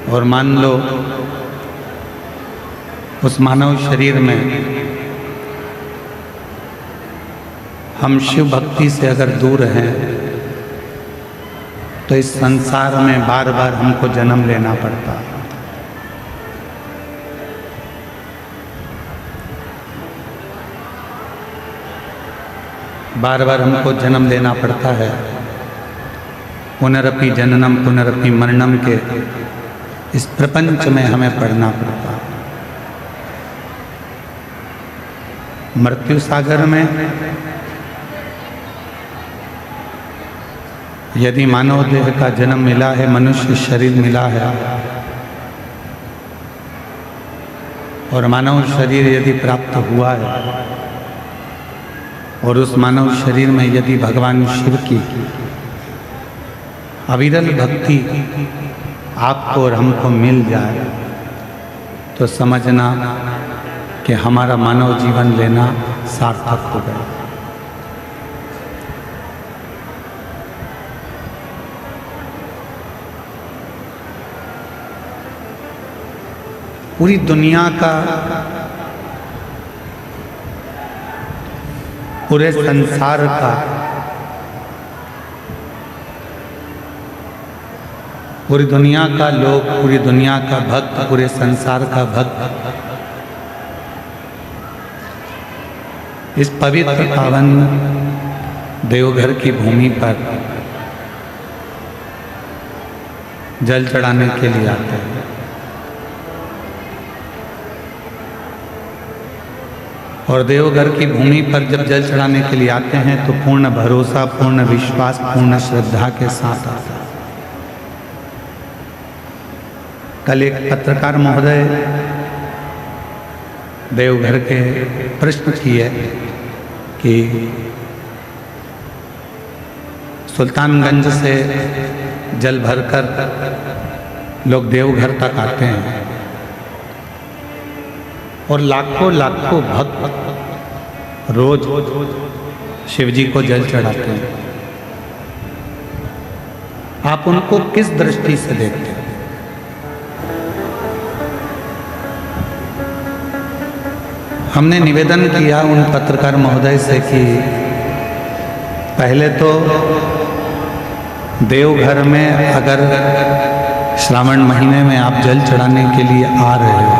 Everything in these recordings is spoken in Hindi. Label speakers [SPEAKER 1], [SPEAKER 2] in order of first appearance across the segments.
[SPEAKER 1] और मान लो उस मानव शरीर में हम शिव भक्ति से अगर दूर हैं तो इस संसार में बार बार हमको जन्म लेना पड़ता है। बार बार हमको जन्म लेना पड़ता है। पुनरपि जननम पुनरपि मरणम के इस प्रपंच में हमें पढ़ना पड़ता है। मृत्यु सागर में यदि मानव देह का जन्म मिला है, मनुष्य शरीर मिला है, और मानव शरीर यदि प्राप्त हुआ है और उस मानव शरीर में यदि भगवान शिव की अविरल भक्ति आपको और हमको मिल जाए तो समझना कि हमारा मानव जीवन लेना सार्थक हो गया। पूरी दुनिया का, पूरे संसार का, पूरी दुनिया का लोग, पूरी दुनिया का भक्त, पूरे संसार का भक्त इस पवित्र पावन देवघर की भूमि पर जल चढ़ाने के लिए आते हैं। और देवघर की भूमि पर जब जल चढ़ाने के लिए आते हैं तो पूर्ण भरोसा, पूर्ण विश्वास, पूर्ण श्रद्धा के साथ आते हैं। कल एक पत्रकार महोदय देवघर के प्रश्न किए कि सुल्तानगंज से जल भरकर लोग देवघर तक आते हैं और लाखों लाखों भक्त रोज शिवजी को जल चढ़ाते हैं। आप उनको किस दृष्टि से देखते हैं? हमने निवेदन किया उन पत्रकार महोदय से कि पहले तो देवघर में अगर श्रावण महीने में आप जल चढ़ाने के लिए आ रहे हो,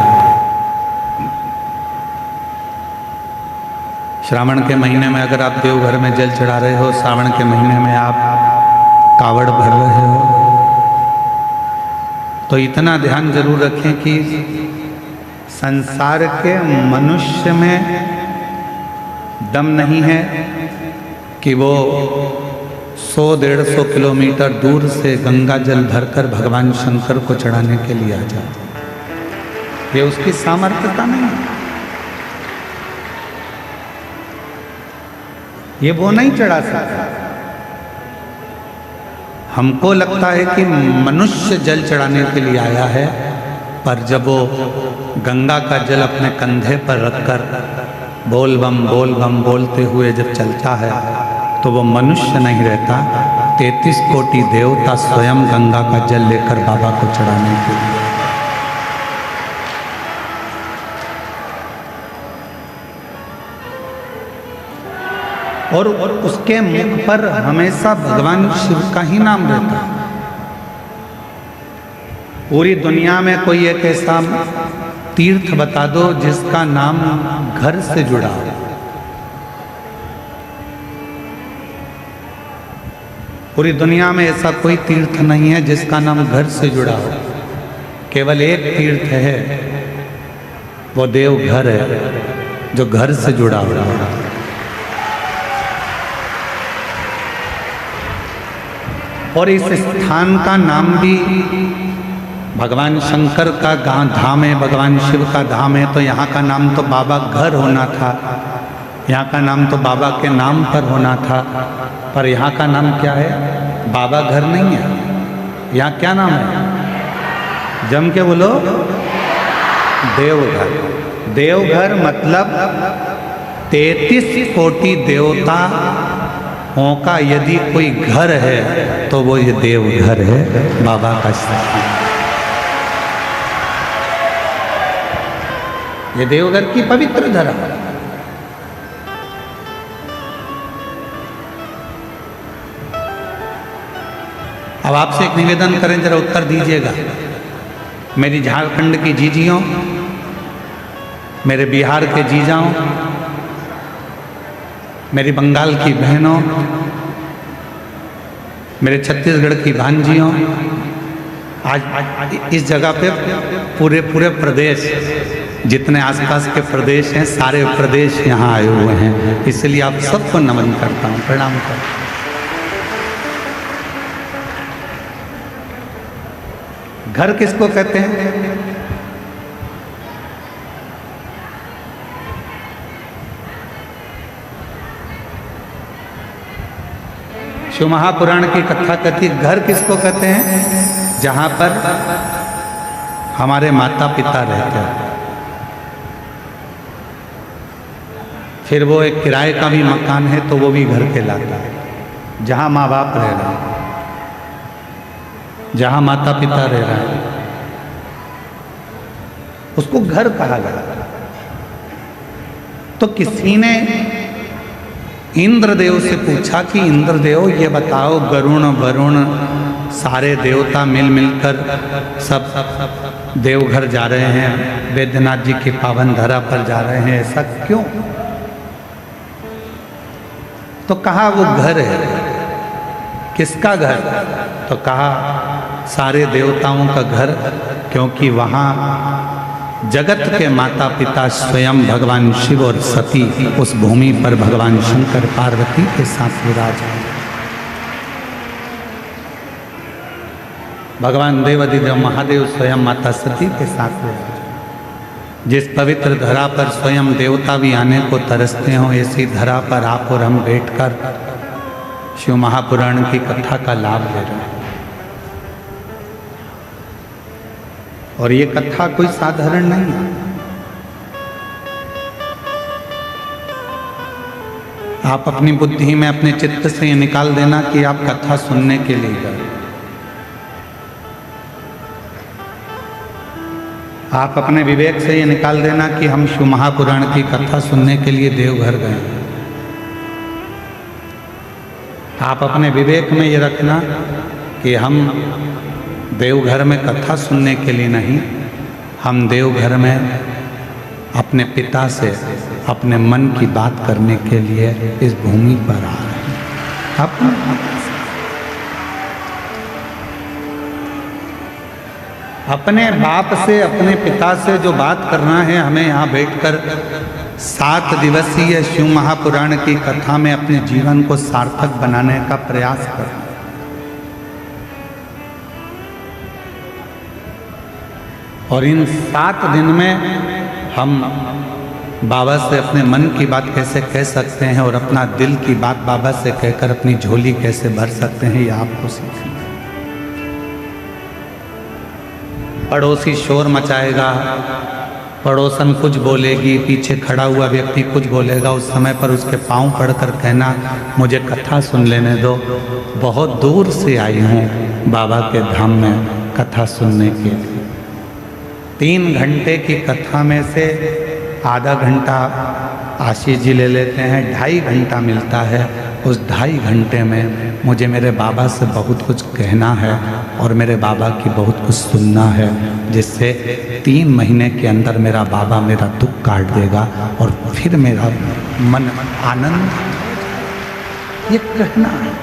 [SPEAKER 1] श्रावण के महीने में अगर आप देवघर में जल चढ़ा रहे हो, श्रावण के महीने में आप कावड़ भर रहे हो, तो इतना ध्यान जरूर रखें कि संसार के मनुष्य में दम नहीं है कि वो 100-150 किलोमीटर दूर से गंगा जल भरकर भगवान शंकर को चढ़ाने के लिए आ जाए। ये उसकी सामर्थ्यता नहीं है। ये वो नहीं चढ़ा सकता। हमको लगता है कि मनुष्य जल चढ़ाने के लिए आया है, पर जब वो गंगा का जल अपने कंधे पर रखकर बोल बम बोलते हुए जब चलता है तो वो मनुष्य नहीं रहता, 33 कोटि देवता स्वयं गंगा का जल लेकर बाबा को चढ़ाने के लिए। और उसके मुख पर हमेशा भगवान शिव का ही नाम रहता है। पूरी दुनिया में कोई एक ऐसा तीर्थ बता दो जिसका नाम घर से जुड़ा हो। पूरी दुनिया में ऐसा कोई तीर्थ नहीं है जिसका नाम घर से जुड़ा हो। केवल एक तीर्थ है, वो देवघर है, जो घर से जुड़ा हुआ है। और इस स्थान का नाम भी भगवान शंकर का धाम है, भगवान शिव का धाम है, तो यहाँ का नाम तो बाबा घर होना था, यहाँ का नाम तो बाबा के नाम पर होना था। पर यहाँ का नाम क्या है? बाबा घर नहीं है। यहाँ क्या नाम है? जम के बोलो, देवघर। देवघर मतलब 33 कोटि देवता का यदि कोई घर है तो वो ये देवघर है, बाबा का स्थान। ये देवघर की पवित्र धरा। अब आपसे एक निवेदन करें, जरा उत्तर दीजिएगा। मेरी झारखंड की जीजियों, मेरे बिहार के जीजाओं, मेरी बंगाल की बहनों, मेरे छत्तीसगढ़ की भांजियों, आज इस जगह पे पूरे प्रदेश, जितने आसपास के प्रदेश हैं, सारे प्रदेश यहाँ आए हुए हैं। इसलिए आप सबको नमन करता हूँ, प्रणाम करता हूँ। घर किसको कहते हैं? शिव महापुराण की कथा कहती है, घर किसको कहते हैं? जहां पर हमारे माता पिता रहते हैं। फिर वो एक किराए का भी मकान है तो वो भी घर कहलाता है। जहां माँ बाप रह रहे हैं, जहां माता पिता रह रहे हैं, उसको घर कहा गया। तो किसी ने इंद्रदेव से पूछा कि इंद्रदेव ये बताओ, गरुण वरुण सारे देवता मिल मिलकर सब देवघर जा रहे हैं, वैद्यनाथ जी की पावन धरा पर जा रहे हैं, ऐसा क्यों? तो कहा वो घर है। किसका घर? तो कहा सारे देवताओं का घर, क्योंकि वहाँ जगत के माता पिता स्वयं भगवान शिव और सती उस भूमि पर भगवान शंकर पार्वती के साथ विराजमान। भगवान देवाधिदेव महादेव स्वयं माता सती के साथ विराजमान। जिस पवित्र धरा पर स्वयं देवता भी आने को तरसते हों, ऐसी धरा पर आप और हम बैठकर शिव महापुराण की कथा का लाभ ले रहे हैं। और ये कथा कोई साधारण नहीं है। आप अपनी बुद्धि में, अपने चित्त से ये निकाल देना कि आप कथा सुनने के लिए गए। आप अपने विवेक से ये निकाल देना कि हम शिव महापुराण की कथा सुनने के लिए देवघर गए। आप अपने विवेक में ये रखना कि हम देवघर में कथा सुनने के लिए नहीं, हम देवघर में अपने पिता से अपने मन की बात करने के लिए इस भूमि पर आ रहे हैं। अपने बाप से, अपने पिता से जो बात करना है, हमें यहाँ बैठकर 7 दिवसीय शिव महापुराण की कथा में अपने जीवन को सार्थक बनाने का प्रयास करना। और इन 7 दिन में हम बाबा से अपने मन की बात कैसे कह सकते हैं और अपना दिल की बात बाबा से कहकर अपनी झोली कैसे भर सकते हैं, ये आपको सीखना। पड़ोसी शोर मचाएगा, पड़ोसन कुछ बोलेगी, पीछे खड़ा हुआ व्यक्ति कुछ बोलेगा, उस समय पर उसके पांव पड़कर कहना मुझे कथा सुन लेने दो, बहुत दूर से आई हूँ बाबा के धाम में कथा सुनने के लिए। 3 घंटे की कथा में से आधा घंटा आशीष जी ले लेते हैं, 2.5 घंटा मिलता है। उस 2.5 घंटे में मुझे मेरे बाबा से बहुत कुछ कहना है और मेरे बाबा की बहुत कुछ सुनना है, जिससे 3 महीने के अंदर मेरा बाबा मेरा दुख काट देगा और फिर मेरा मन आनंद, ये कहना है।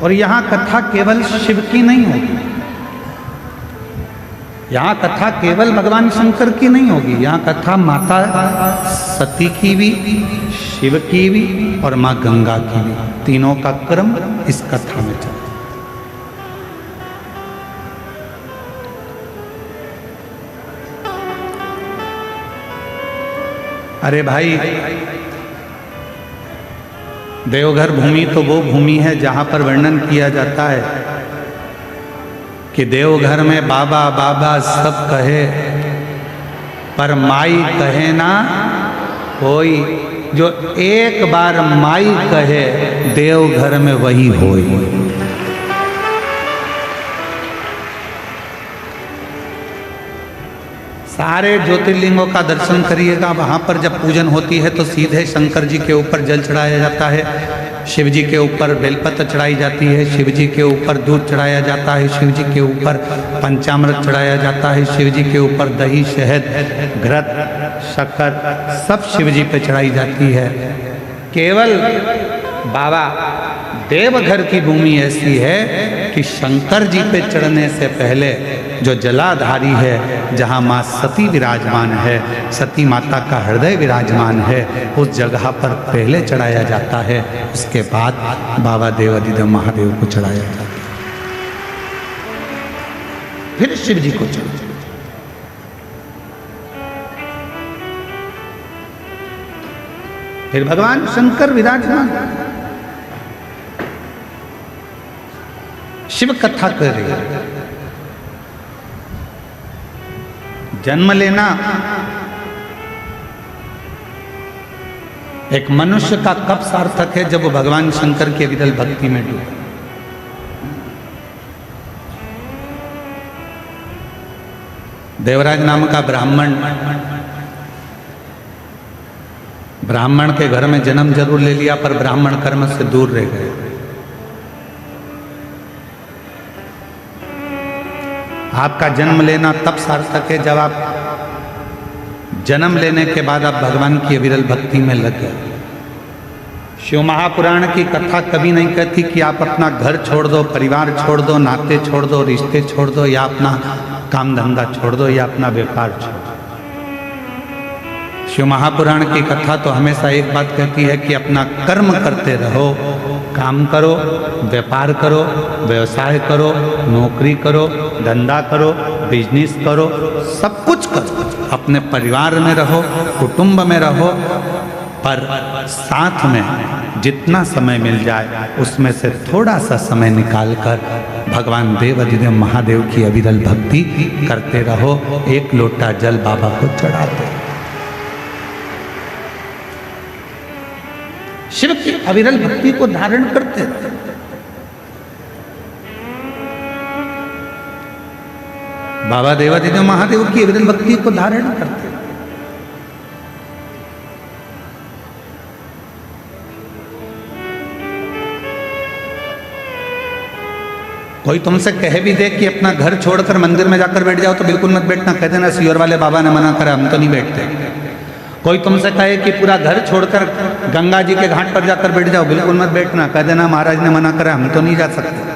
[SPEAKER 1] और यहाँ कथा केवल शिव की नहीं होगी, यहाँ कथा केवल भगवान शंकर की नहीं होगी, यहाँ कथा माता सती की भी, शिव की भी और माँ गंगा की भी, तीनों का क्रम इस कथा में चलता। अरे भाई, देवघर भूमि तो वो भूमि है जहाँ पर वर्णन किया जाता है कि देवघर में बाबा बाबा सब कहे, पर माई कहे ना कोई। जो एक बार माई कहे देवघर में वही होई। सारे ज्योतिर्लिंगों का दर्शन करिएगा। वहाँ पर जब पूजन होती है तो सीधे शंकर जी के ऊपर जल चढ़ाया जाता है, शिव जी के ऊपर बेलपत्र चढ़ाई जाती है, शिव जी के ऊपर दूध चढ़ाया जाता है, शिव जी के ऊपर पंचामृत चढ़ाया जाता है, शिव जी के ऊपर दही, शहद, घृत, शक्कर सब शिव जी पे चढ़ाई जाती है। केवल बाबा देवघर की भूमि ऐसी है कि शंकर जी पे चढ़ने से पहले जो जलाधारी है, जहाँ माँ सती विराजमान है, सती माता का हृदय विराजमान है, उस जगह पर पहले चढ़ाया जाता है, उसके बाद बाबा देवाधिदेव महादेव को चढ़ाया जाता है, फिर शिव जी को चढ़ाया। फिर भगवान शंकर विराजमान शिव कथा कर रही है। जन्म लेना एक मनुष्य का कब सार्थक है, जब वो भगवान शंकर की अविरल भक्ति में डूबे। देवराज नाम का ब्राह्मण के घर में जन्म जरूर ले लिया, पर ब्राह्मण कर्म से दूर रह गए। आपका जन्म लेना तब सार्थक है जब आप जन्म लेने के बाद आप भगवान की अविरल भक्ति में लग गए। शिव महापुराण की कथा कभी नहीं कहती कि आप अपना घर छोड़ दो, परिवार छोड़ दो, नाते छोड़ दो, रिश्ते छोड़ दो, या अपना काम धंधा छोड़ दो, या अपना व्यापार छोड़ दो। शिव महापुराण की कथा तो हमेशा एक बात कहती है कि अपना कर्म करते रहो, काम करो, व्यापार करो, व्यवसाय करो, नौकरी करो, धंधा करो, बिजनेस करो, सब कुछ करो, अपने परिवार में रहो, कुटुंब में रहो, पर साथ में जितना समय मिल जाए उसमें से थोड़ा सा समय निकालकर भगवान देवाधिदेव महादेव की अविरल भक्ति करते रहो। एक लोटा जल बाबा को चढ़ाते, शिव की अविरल भक्ति को धारण करते रहे। बाबा देवाधिदेव महादेव की अविरल भक्ति को धारण करते। कोई तुमसे कह भी दे कि अपना घर छोड़कर मंदिर में जाकर बैठ जाओ, तो बिल्कुल मत बैठना, कह देना सियोर वाले बाबा ने मना करा, हम तो नहीं बैठते। कोई तुमसे कहे कि पूरा घर छोड़कर गंगा जी के घाट पर जाकर बैठ जाओ, बिल्कुल मत बैठना, कह देना महाराज ने मना करा, हम तो नहीं जा सकते।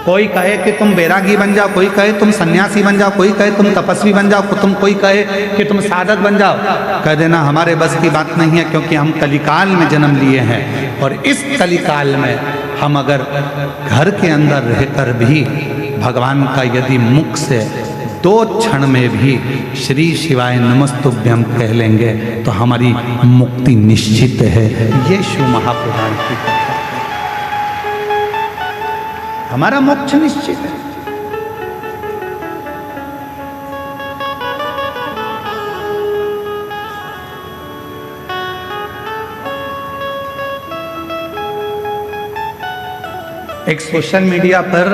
[SPEAKER 1] कोई कहे कि तुम बैरागी बन जाओ, कोई कहे तुम सन्यासी बन जाओ, कोई कहे तुम तपस्वी बन जाओ, कोई कहे कि तुम साधक बन जाओ, कह देना हमारे बस की बात नहीं है, क्योंकि हम कलिकाल में जन्म लिए हैं। और इस कलिकाल में हम अगर घर के अंदर रहकर भी भगवान का यदि मुख से 2 क्षण में भी श्री शिवाय नमस्तुभ्यं कह लेंगे तो हमारी मुक्ति निश्चित है। ये शिव महापुराण की कथा, हमारा मोक्ष निश्चित है। एक सोशल मीडिया पर,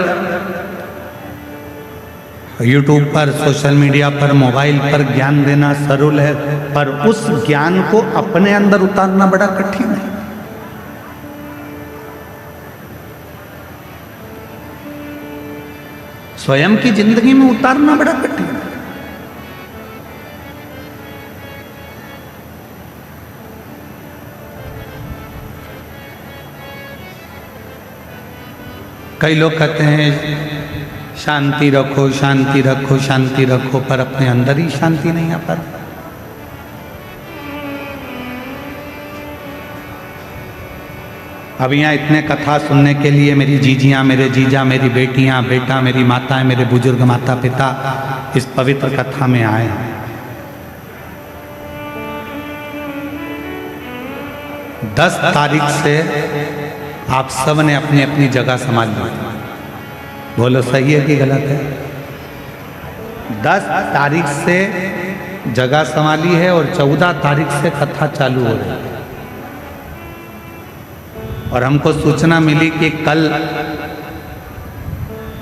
[SPEAKER 1] यूट्यूब पर, सोशल मीडिया पर, मोबाइल पर ज्ञान देना सरल है, पर उस ज्ञान को अपने अंदर उतारना बड़ा कठिन है। स्वयं की जिंदगी में उतारना बड़ा कठिन है। कई लोग कहते हैं शांति रखो, शांति रखो, शांति रखो, पर अपने अंदर ही शांति नहीं आ पाती। अब यहाँ इतने कथा सुनने के लिए मेरी जीजियाँ, मेरे जीजा, मेरी बेटियाँ, बेटा, मेरी माताएं, मेरे बुजुर्ग माता पिता इस पवित्र कथा में आए हैं। 10 तारीख से आप सब ने अपनी अपनी जगह संभाल ली। बोलो सही है कि गलत है? 10 तारीख से जगह संभाली है और 14 तारीख से कथा चालू हो रही है। और हमको सूचना मिली कि कल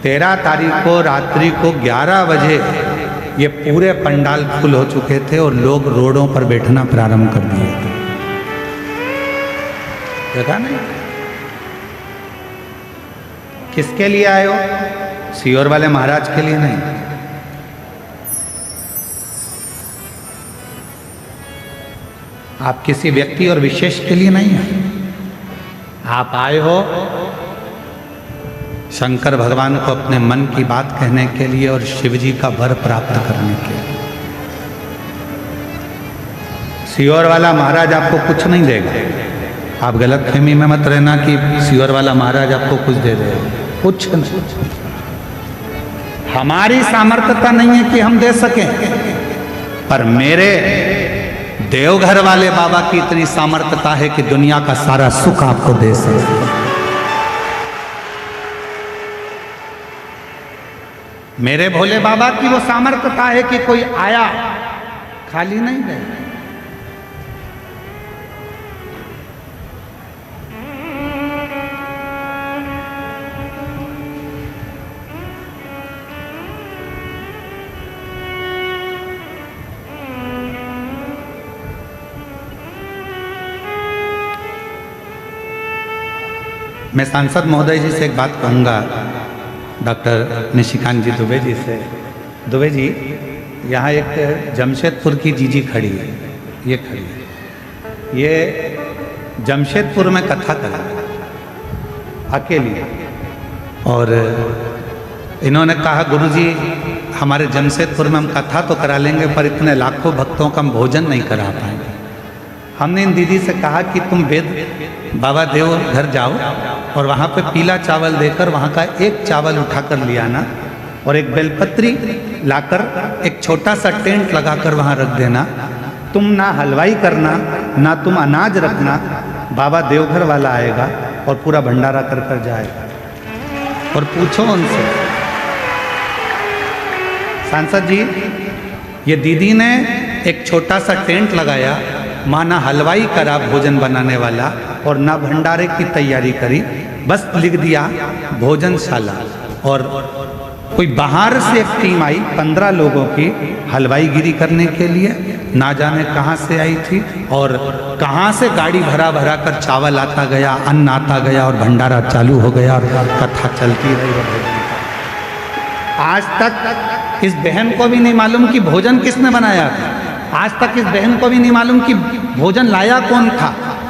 [SPEAKER 1] 13 तारीख को रात्रि को 11 बजे ये पूरे पंडाल फुल हो चुके थे और लोग रोडों पर बैठना प्रारंभ कर दिए थे। देखा नहीं? किसके लिए आए हो? सीहोर वाले महाराज के लिए नहीं, आप किसी व्यक्ति और विशेष के लिए नहीं आए। आप आए हो शंकर भगवान को अपने मन की बात कहने के लिए और शिव जी का वर प्राप्त करने के लिए। सीहोर वाला महाराज आपको कुछ नहीं देगा। आप गलत फहमी में मत रहना कि सीहोर वाला महाराज आपको कुछ दे देगा, कुछ नहीं। हमारी सामर्थ्यता नहीं है कि हम दे सकें, पर मेरे देवघर वाले बाबा की इतनी सामर्थ्यता है कि दुनिया का सारा सुख आपको दे सकते। मेरे भोले बाबा की वो सामर्थ्यता है कि कोई आया खाली नहीं गया। मैं सांसद महोदय जी से एक बात कहूँगा, डॉक्टर निशिकांत जी दुबे जी से। दुबे जी, यहाँ एक जमशेदपुर की जीजी खड़ी है, ये खड़ी है, ये जमशेदपुर में कथा करा अकेली, और इन्होंने कहा गुरुजी हमारे जमशेदपुर में हम कथा तो करा लेंगे पर इतने लाखों भक्तों का हम भोजन नहीं करा पाएंगे। हमने इन दीदी से कहा कि तुम वेद बाबा देव घर जाओ और वहाँ पे पीला चावल देकर वहाँ का एक चावल उठाकर ले आना और एक बेलपत्री लाकर एक छोटा सा टेंट लगाकर वहाँ रख देना। तुम ना हलवाई करना, ना तुम अनाज रखना, बाबा देवघर वाला आएगा और पूरा भंडारा कर कर जाएगा। और पूछो उनसे, सांसद जी ये दीदी ने एक छोटा सा टेंट लगाया, माँ ना हलवाई करा भोजन बनाने वाला और ना भंडारे की तैयारी करी, बस लिख दिया भोजनशाला। और कोई बाहर से एक टीम आई 15 लोगों की हलवाईगिरी करने के लिए, ना जाने कहाँ से आई थी और कहाँ से गाड़ी भरा भरा कर चावल आता गया, अन्न आता गया और भंडारा चालू हो गया और कथा चलती रही। आज तक इस बहन को भी नहीं मालूम कि भोजन किसने बनाया था। आज तक इस बहन को भी नहीं मालूम कि भोजन लाया कौन था,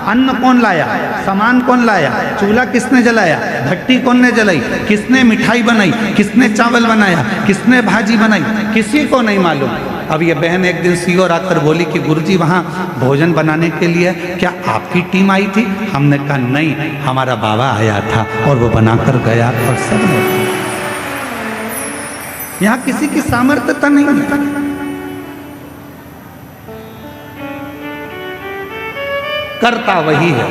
[SPEAKER 1] अन्न कौन लाया, सामान कौन लाया, चूल्हा किसने जलाया, भट्टी कौन ने जलाई, किसने मिठाई बनाई, किसने चावल बनाया, किसने भाजी बनाई, किसी को नहीं मालूम। अब ये बहन एक दिन सीहोर आकर बोली कि गुरुजी वहाँ भोजन बनाने के लिए क्या आपकी टीम आई थी? हमने कहा नहीं, हमारा बाबा आया था और वो बनाकर गया और सब ने। यहाँ किसी की सामर्थ्यता नहीं है, करता वही है।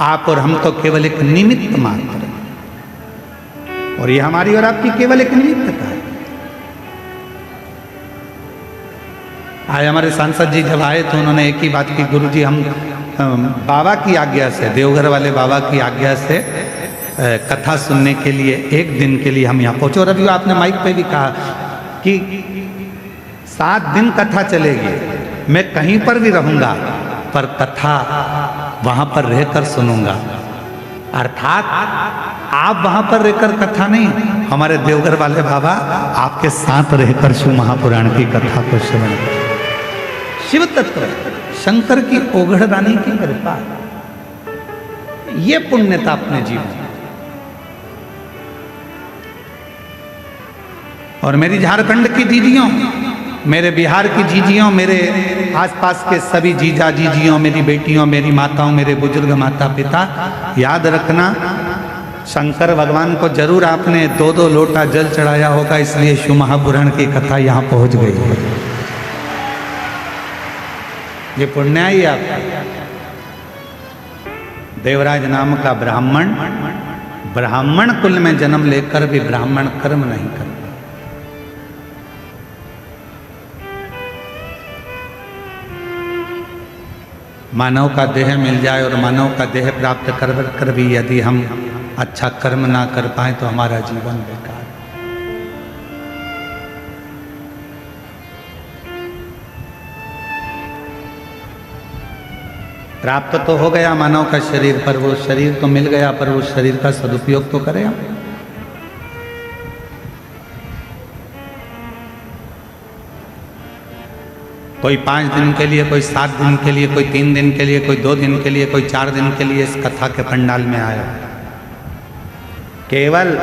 [SPEAKER 1] आप और हम तो केवल एक निमित्त मात्र हैं और ये हमारी और आपकी केवल एक निमित्तता है। आज हमारे सांसद जी जब आए तो उन्होंने एक ही बात की, गुरुजी हम बाबा की आज्ञा से, देवघर वाले बाबा की आज्ञा से कथा सुनने के लिए एक दिन के लिए हम यहाँ पहुंचे। और अभी आपने माइक पे भी कहा कि 7 दिन कथा चलेगी, मैं कहीं पर भी रहूंगा पर कथा वहां पर रहकर सुनूंगा। अर्थात आप वहां पर रहकर कथा नहीं, हमारे देवघर वाले बाबा आपके साथ रहकर शिव महापुराण की कथा को श्रवण करें। शिव तत्व शंकर की ओघड़दानी की कृपा, ये पुण्यता अपने जीवन। और मेरी झारखंड की दीदियों, मेरे बिहार की जीजियों, मेरे आसपास के सभी जीजा जीजियों, मेरी बेटियों, मेरी माताओं, मेरे बुजुर्ग माता पिता, याद रखना शंकर भगवान को जरूर आपने 2-2 लोटा जल चढ़ाया होगा, इसलिए शिव महापुराण की कथा यहाँ पहुँच गई। ये पुण्य ही आपका। देवराज नाम का ब्राह्मण, ब्राह्मण कुल में जन्म लेकर भी ब्राह्मण कर्म नहीं करता। मानव का देह मिल जाए और मानव का देह प्राप्त कर भी यदि हम अच्छा कर्म ना कर पाए तो हमारा जीवन बेकार। प्राप्त तो हो गया मानव का शरीर, पर वो शरीर तो मिल गया, पर वो शरीर का सदुपयोग तो करें हम। कोई 5 दिन के लिए, कोई 7 दिन के लिए, कोई 3 दिन के लिए, कोई 2 दिन के लिए, कोई 4 दिन के लिए इस कथा के पंडाल में आया। केवल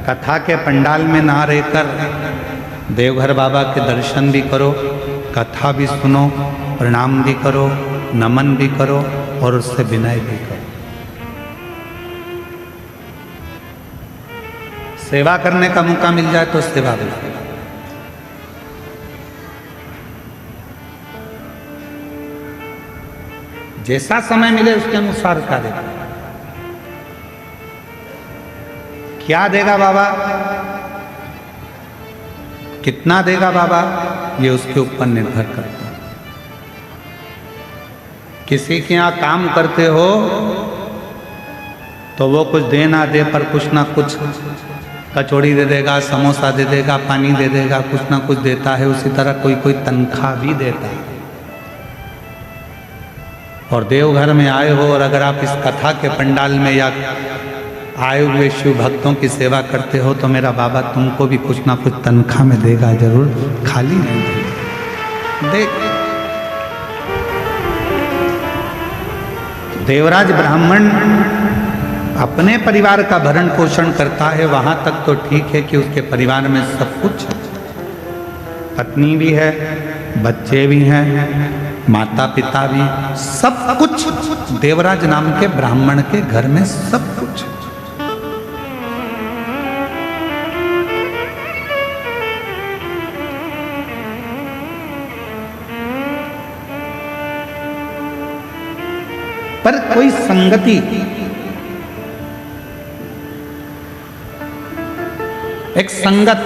[SPEAKER 1] कथा के पंडाल में ना रहकर देवघर बाबा के दर्शन भी करो, कथा भी सुनो, प्रणाम भी करो, नमन भी करो और उससे विनय भी करो। सेवा करने का मौका मिल जाए तो सेवा भी करो। जैसा समय मिले उसके अनुसार कार्य करो। क्या देगा बाबा, कितना देगा बाबा, ये उसके ऊपर निर्भर करता है। किसी के यहाँ काम करते हो तो वो कुछ दे ना दे, पर कुछ ना कुछ कचौड़ी दे देगा, समोसा दे देगा, पानी दे देगा, कुछ ना कुछ देता है। उसी तरह कोई कोई तनख्वाह भी देता है। और देवघर में आए हो और अगर आप इस कथा के पंडाल में या आए हुए शिव भक्तों की सेवा करते हो तो मेरा बाबा तुमको भी कुछ ना कुछ तनख्वाह में देगा जरूर, खाली नहीं देगा। देख, देवराज ब्राह्मण अपने परिवार का भरण पोषण करता है, वहां तक तो ठीक है कि उसके परिवार में सब कुछ है। पत्नी भी है, बच्चे भी हैं, माता पिता भी, सब कुछ देवराज नाम के ब्राह्मण के घर में सब कुछ। पर कोई संगति, एक संगत,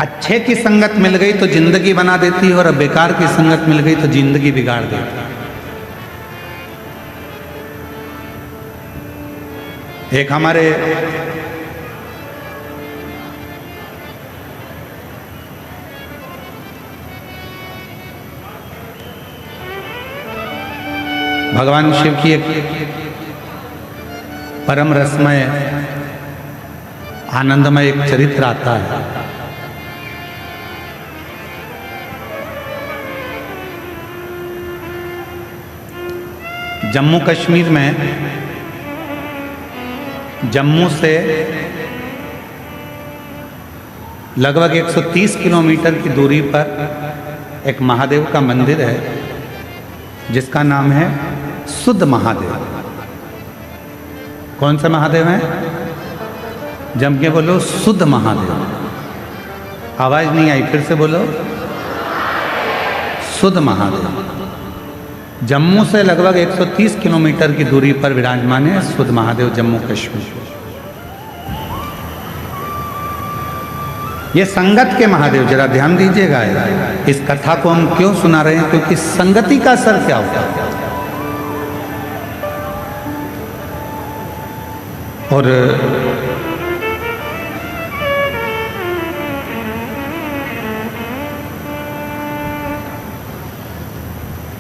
[SPEAKER 1] अच्छे की संगत मिल गई तो जिंदगी बना देती है और बेकार की संगत मिल गई तो जिंदगी बिगाड़ देती है। एक हमारे भगवान शिव की एक परम रसमय आनंदमय एक चरित्र आता है। जम्मू कश्मीर में, जम्मू से लगभग 130 किलोमीटर की दूरी पर एक महादेव का मंदिर है जिसका नाम है शुद्ध महादेव। कौन सा महादेव है? जम के बोलो, शुद्ध महादेव। आवाज नहीं आई, फिर से बोलो, शुद्ध महादेव। जम्मू से लगभग 130 किलोमीटर की दूरी पर विराजमान है शुद्ध महादेव, जम्मू कश्मीर। ये संगत के महादेव, जरा ध्यान दीजिएगा। इस कथा को हम क्यों सुना रहे हैं? क्योंकि संगति का असर क्या होता है। और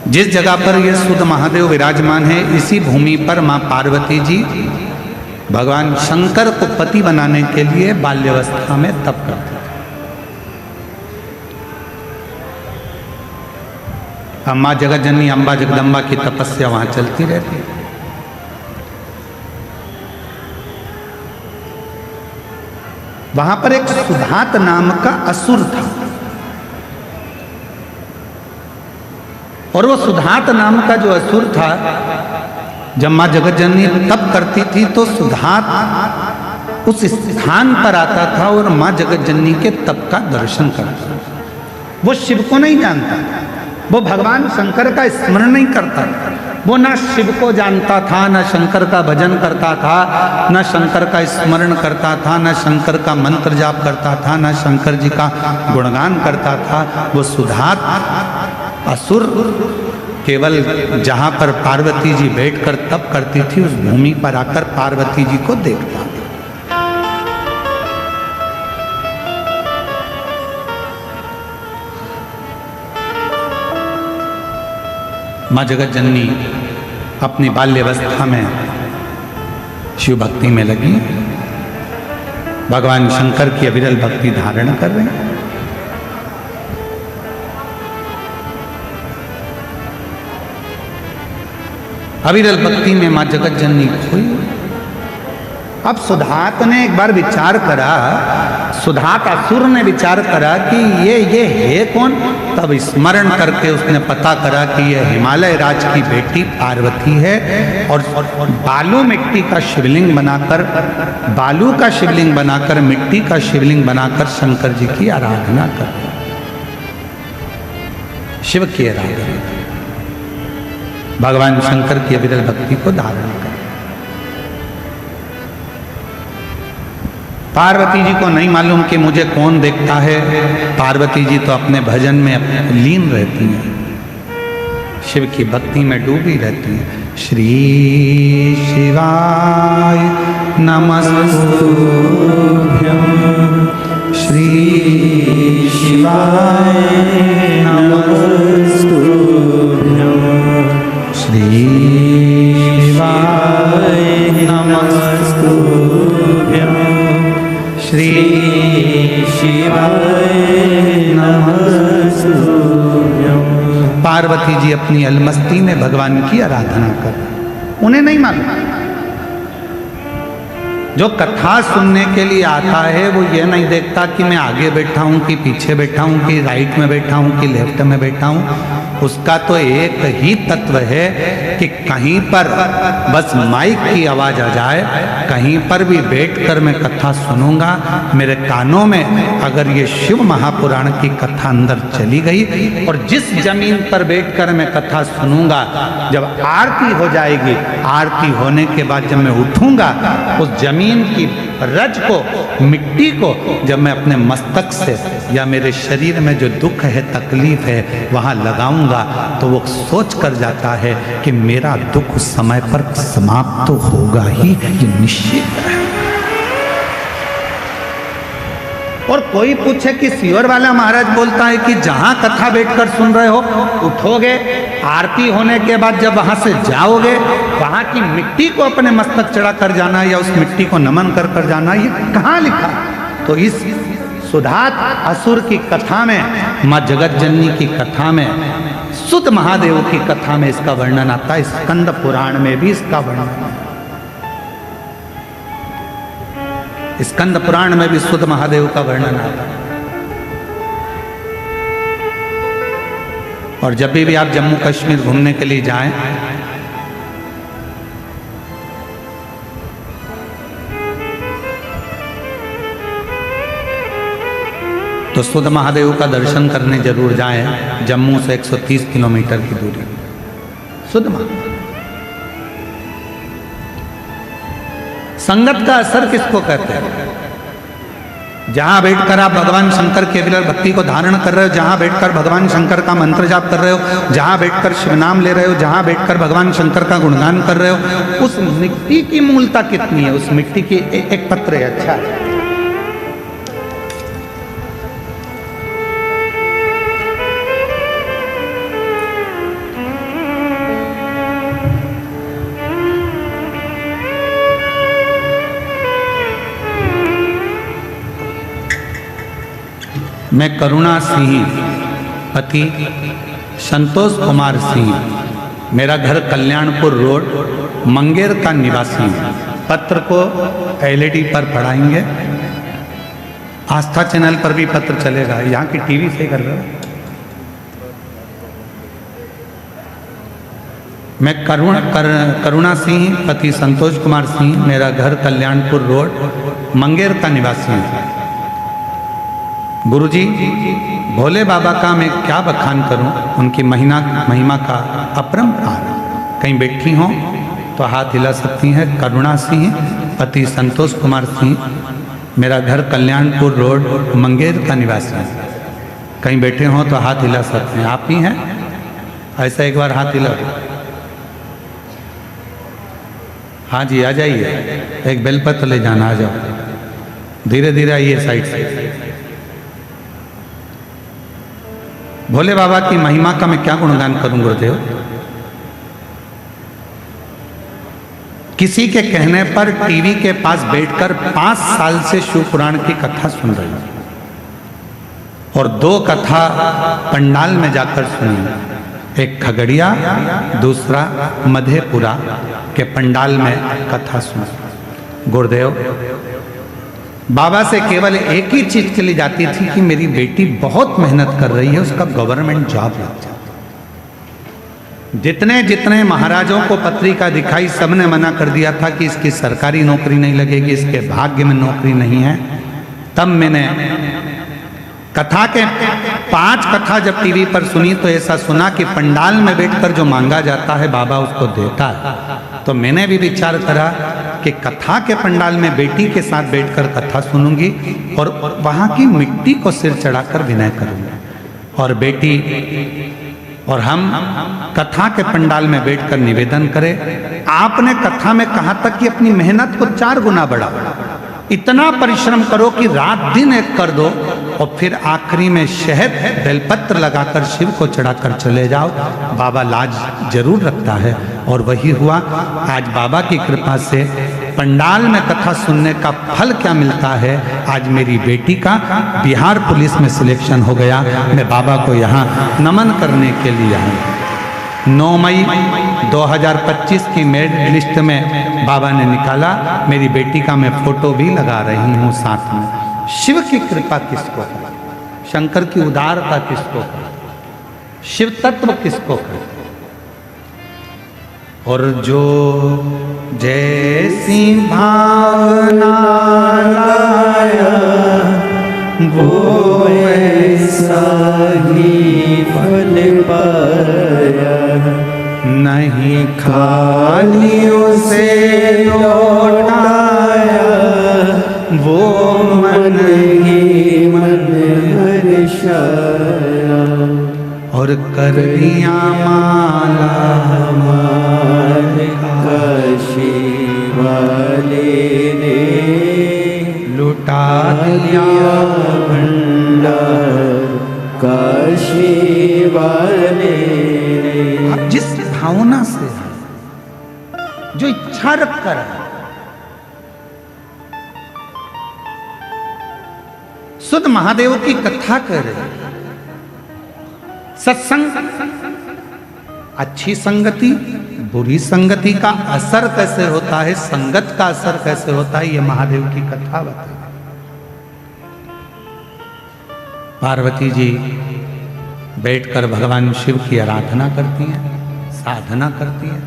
[SPEAKER 1] जिस जगह पर ये शुद्ध महादेव विराजमान है, इसी भूमि पर मां पार्वती जी भगवान शंकर को पति बनाने के लिए बाल्यावस्था में तप करते थे। अम्मा जगतजननी अम्बा जगदम्बा की तपस्या वहां चलती रहती। वहां पर एक सुधात नाम का असुर था, और वो सुधात नाम का जो असुर था, जब मां जगतजननी तप करती थी तो सुधात उस स्थान पर आता था और मां जगतजननी के तप का दर्शन करता था। वो शिव को नहीं जानता, वो भगवान शंकर का स्मरण नहीं करता, वो ना शिव को जानता था, ना शंकर का भजन करता था, ना शंकर का स्मरण करता था, ना शंकर का मंत्र जाप करता था, ना शंकर जी का गुणगान करता था। वो सुधात असुर केवल जहाँ पर पार्वती जी बैठकर तप करती थी उस भूमि पर आकर पार्वती जी को देखता। माँ जगत जननी अपनी बाल्यावस्था में शिव भक्ति में लगी, भगवान शंकर की अविरल भक्ति धारण कर रहे हैं। अविरल भक्ति में माँ जगत जननी खोई। अब सुधात ने एक बार विचार करा, सुधात असुर ने विचार करा कि ये है कौन। तब स्मरण करके उसने पता करा कि यह हिमालय राज की बेटी पार्वती है और बालू मिट्टी का शिवलिंग बनाकर, बालू का शिवलिंग बनाकर, मिट्टी का शिवलिंग बनाकर शंकर जी की आराधना कर, शिव की आराधना, भगवान शंकर की अविरल भक्ति को धारण कर। पार्वती जी को नहीं मालूम कि मुझे कौन देखता है। पार्वती जी तो अपने भजन में लीन रहती हैं, शिव की भक्ति में डूबी रहती हैं। श्री शिवाय नमस्तुभ्यं, श्री शिवाय नमस्तुभ्यं, श्री शिवाय नमस्तुभ्यं, श्री शिवाय नमस्तुभ्यं। पार्वती जी अपनी अलमस्ती में भगवान की आराधना कर, उन्हें नहीं मालूम। जो कथा सुनने के लिए आता है वो ये नहीं देखता कि मैं आगे बैठा हूँ कि पीछे बैठा हूँ कि राइट में बैठा हूँ कि लेफ्ट में बैठा हूँ। उसका तो एक ही तत्व है कि कहीं पर बस माइक की आवाज आ जाए, कहीं पर भी बैठकर मैं कथा सुनूंगा, मेरे कानों में अगर ये शिव महापुराण की कथा अंदर चली गई और जिस जमीन पर बैठकर मैं कथा सुनूंगा, जब आरती हो जाएगी, आरती होने के बाद जब मैं उठूंगा, उस जमीन की रज को, मिट्टी को जब मैं अपने मस्तक से या मेरे शरीर में जो दुख है, तकलीफ है, वहां लगाऊंगा, तो वो सोच कर जाता है कि मेरा दुख उस समय पर समाप्त तो होगा ही, ये निश्चित है। और कोई पूछे कि सियोर वाला महाराज बोलता है कि जहां कथा बैठकर सुन रहे हो, उठोगे, आरती होने के बाद जब वहां से जाओगे, वहां की मिट्टी को अपने मस्तक चढ़ा कर जाना या उस मिट्टी को नमन कर कर जाना, ये कहाँ लिखा? तो इस सुधात असुर की कथा में, माँ जगत जननी की कथा में, सुत महादेव की कथा में इसका वर्णन आता है। स्कंद पुराण में भी इसका वर्णन, स्कंद पुराण में भी सुत महादेव का वर्णन आता है। और जब भी आप जम्मू कश्मीर घूमने के लिए जाएं, तो सुध महादेव का दर्शन करने जरूर जाएं। जम्मू से 130 किलोमीटर की दूरी, सुध महादेव। संगत का असर किसको कहते हैं? जहां बैठकर आप भगवान शंकर के अविरल भक्ति को धारण कर रहे हो, जहां बैठकर भगवान शंकर का मंत्र जाप कर रहे हो, जहां बैठकर शिव नाम ले रहे हो, जहां बैठकर भगवान शंकर का गुणगान कर रहे हो, उस मिट्टी की मूलता कितनी है? उस मिट्टी की एक पत्र है, अच्छा है। मैं करुणा सिंह, पति संतोष कुमार सिंह, मेरा घर कल्याणपुर रोड, मंगेर का निवासी हूँ। पत्र को एलईडी पर पढ़ाएंगे, आस्था चैनल पर भी पत्र चलेगा। यहाँ की टीवी से कर रहे हो। मैं करुणा सिंह, पति संतोष कुमार सिंह, मेरा घर कल्याणपुर रोड, मंगेर का निवासी हूँ। गुरुजी, भोले बाबा का मैं क्या बखान करूं, उनकी महिमा का अपरंपार। कहीं बैठी हों तो हाथ हिला सकती हैं। करुणा सिंह, पति संतोष कुमार सिंह, मेरा घर कल्याणपुर रोड, मंगेर का निवासी है। कहीं बैठे हों तो हाथ हिला सकते हैं। आप ही हैं? ऐसा एक बार हाथ हिला। हाँ जी, आ जाइए। एक बेलपत्र ले जाना, आ जाओ। धीरे धीरे आइए साइड से। भोले बाबा की महिमा का मैं क्या गुणगान करूं गुरुदेव? किसी के कहने पर टीवी के पास बैठकर 5 साल से शिव पुराण की कथा सुन रही हूं और 2 कथा पंडाल में जाकर सुनी। एक खगड़िया, दूसरा मधेपुरा के पंडाल में कथा सुनी। गुरुदेव बाबा से केवल एक ही चीज के लिए जाती थी कि मेरी बेटी बहुत मेहनत कर रही है, उसका गवर्नमेंट जॉब लग जाए। जितने जितने महाराजों को पत्रिका दिखाई सबने मना कर दिया था कि इसकी सरकारी नौकरी नहीं लगेगी, इसके भाग्य में नौकरी नहीं है। तब मैंने कथा के 5 कथा जब टीवी पर सुनी तो ऐसा सुना कि पंडाल में बैठकर जो मांगा जाता है बाबा उसको देता है। तो मैंने भी विचार करा कि कथा के पंडाल में बेटी के साथ बैठकर कथा सुनूंगी और वहां की मिट्टी को सिर चढ़ाकर विनय करूंगी और बेटी और हम कथा के पंडाल में बैठकर निवेदन करें। आपने कथा में कहा तक कि अपनी मेहनत को 4 गुना बढ़ाओ, इतना परिश्रम करो कि रात दिन एक कर दो और फिर आखिरी में शहद बेलपत्र लगाकर शिव को चढ़ाकर चले जाओ। बाबा लाज जरूर रखता है और वही हुआ। आज बाबा की कृपा से पंडाल में कथा सुनने का फल क्या मिलता है, आज मेरी बेटी का बिहार पुलिस में सिलेक्शन हो गया। मैं बाबा को यहाँ नमन करने के लिए आया। 9 मई 2025 की मेरिट लिस्ट में बाबा ने निकाला, मेरी बेटी का मैं फोटो भी लगा रही हूँ साथ में। शिव की कृपा किसको है, शंकर की उदारता किसको है, शिव तत्व किसको है। और जो जैसी भावना लाया वो ऐसा ही फल पाया, नहीं खाली उसे लौटाया वो मन ही मन हर्षाया। और कर दिया माला हमारे काशी वाले ने, लुटा दिया भंडार काशी वाले ने। आप जिस भावना से जो इच्छा रख कर शुद्ध महादेव की कथा कर रहे, सत्संग, अच्छी संगति, बुरी संगति का असर कैसे होता है, संगत का असर कैसे होता है, ये महादेव की कथा बताए। पार्वती जी बैठकर भगवान शिव की आराधना करती हैं, साधना करती हैं।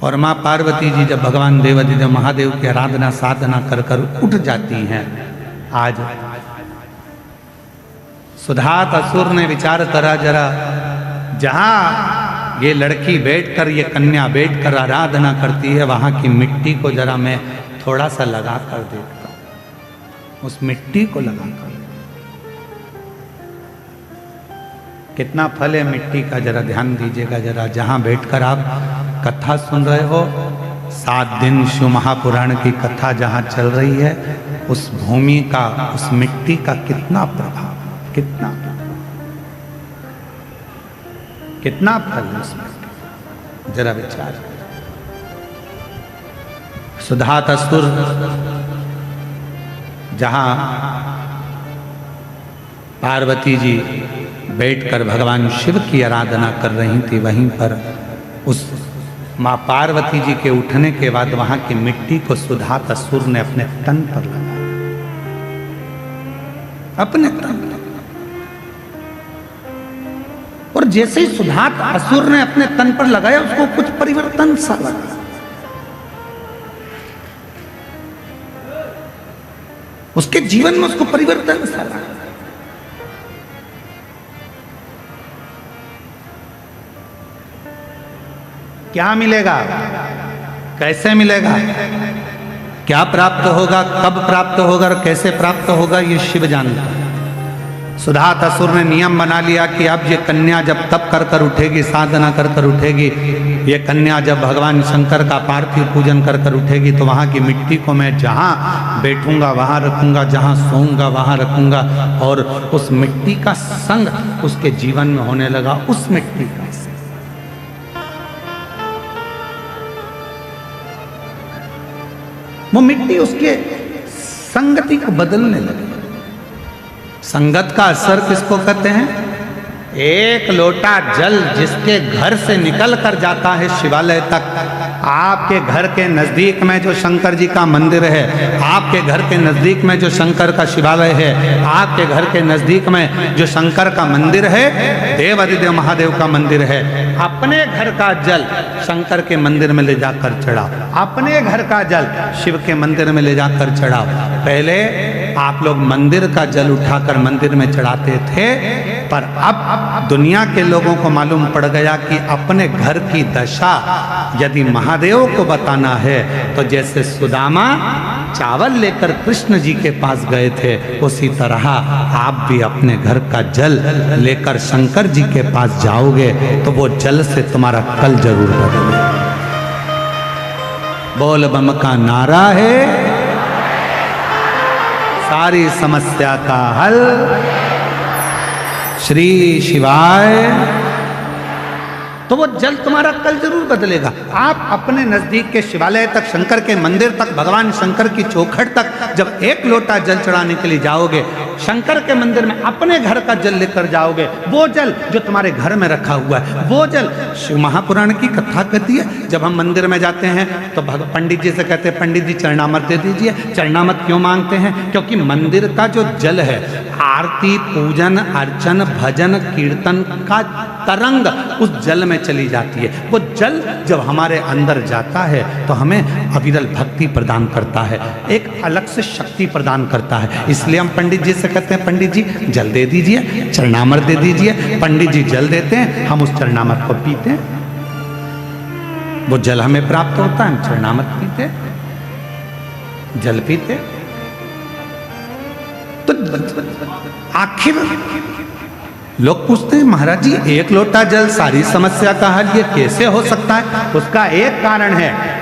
[SPEAKER 1] और माँ पार्वती जी जब भगवान देवाधिदेव महादेव की आराधना साधना कर कर उठ जाती हैं। आज सुधात असुर ने विचार करा, जरा जहां ये लड़की बैठकर, ये कन्या बैठकर आराधना करती है, वहां की मिट्टी को जरा मैं थोड़ा सा लगा कर देखता हूं। उस मिट्टी को लगा कर कितना फल है मिट्टी का, जरा ध्यान दीजिएगा। जरा जहां बैठकर आप कथा सुन रहे हो, 7 दिन शिव महापुराण की कथा जहां चल रही है, उस भूमि का, उस मिट्टी का कितना प्रभाव, कितना फल है उसमें, जरा विचार। सुधात असुर जहां पार्वती जी बैठकर भगवान शिव की आराधना कर रही थी, वहीं पर उस मां पार्वती जी के उठने के बाद वहां की मिट्टी को सुधात असुर ने अपने तन पर लगाया, अपने तन पर। और जैसे ही सुधात असुर ने अपने तन पर लगाया, उसको कुछ परिवर्तन सा लगा। उसके जीवन में उसको परिवर्तन सा लगा। क्या मिलेगा, कैसे मिलेगा, क्या प्राप्त होगा, कब प्राप्त होगा और कैसे प्राप्त होगा, ये शिव जानता है। सुधात असुर ने नियम बना लिया कि अब ये कन्या जब तप कर कर उठेगी, साधना कर कर उठेगी, ये कन्या जब भगवान शंकर का पार्थिव पूजन कर कर उठेगी, तो वहाँ की मिट्टी को मैं जहाँ बैठूंगा वहाँ रखूंगा, जहाँ सोऊंगा वहाँ रखूंगा। और उस मिट्टी का संग उसके जीवन में होने लगा, उस मिट्टी का। वो मिट्टी उसके संगति को बदलने लगी। संगत का असर किसको कहते हैं? एक लोटा जल जिसके घर से निकल कर जाता है शिवालय तक, आपके घर के नजदीक में जो शंकर जी का मंदिर है, आपके घर के नजदीक में जो शंकर का शिवालय है, आपके घर के नजदीक में जो शंकर का मंदिर है, देवाधिदेव महादेव का मंदिर है, अपने घर का जल शंकर के मंदिर में ले जाकर चढ़ाओ, अपने घर का जल शिव के मंदिर में ले जाकर चढ़ाओ। पहले आप लोग मंदिर का जल उठाकर मंदिर में चढ़ाते थे, पर अब दुनिया के लोगों को मालूम पड़ गया कि अपने घर की दशा यदि महादेव को बताना है तो जैसे सुदामा चावल लेकर कृष्ण जी के पास गए थे, उसी तरह आप भी अपने घर का जल लेकर शंकर जी के पास जाओगे तो वो जल से तुम्हारा कल जरूर बदलेगा। बोल बम का नारा है, सारी समस्या का हल श्री शिवाय। तो वो जल तुम्हारा कल जरूर बदलेगा। आप अपने नजदीक के शिवालय तक, शंकर के मंदिर तक, भगवान शंकर की चौखट तक जब एक लोटा जल चढ़ाने के लिए जाओगे, शंकर के मंदिर में अपने घर का जल लेकर जाओगे, वो जल जो तुम्हारे घर में रखा हुआ है, वो जल शिव महापुराण की कथा कहती है। जब हम मंदिर में जाते हैं तो पंडित जी से कहते हैं, पंडित जी चरणामत दे दीजिए। चरणामत क्यों मांगते हैं? क्योंकि मंदिर का जो जल है, आरती, पूजन, अर्चन, भजन, कीर्तन का तरंग उस जल में चली जाती है। वो जल जब हमारे अंदर जाता है तो हमें अविरल भक्ति प्रदान करता है, एक अलग से शक्ति प्रदान करता है। इसलिए हम पंडित जी से कहते हैं, पंडित जी जल दे दीजिए, चरणामृत दे दीजिए। पंडित जी जल देते हैं, हम उस चरणामृत को पीते हैं, वो जल हमें प्राप्त होता है, हम चरणामृत पीते, जल पीते। तो आखिर लोग पूछते हैं, महाराज जी एक लोटा जल सारी समस्या का हल, ये कैसे हो सकता है? उसका एक कारण है,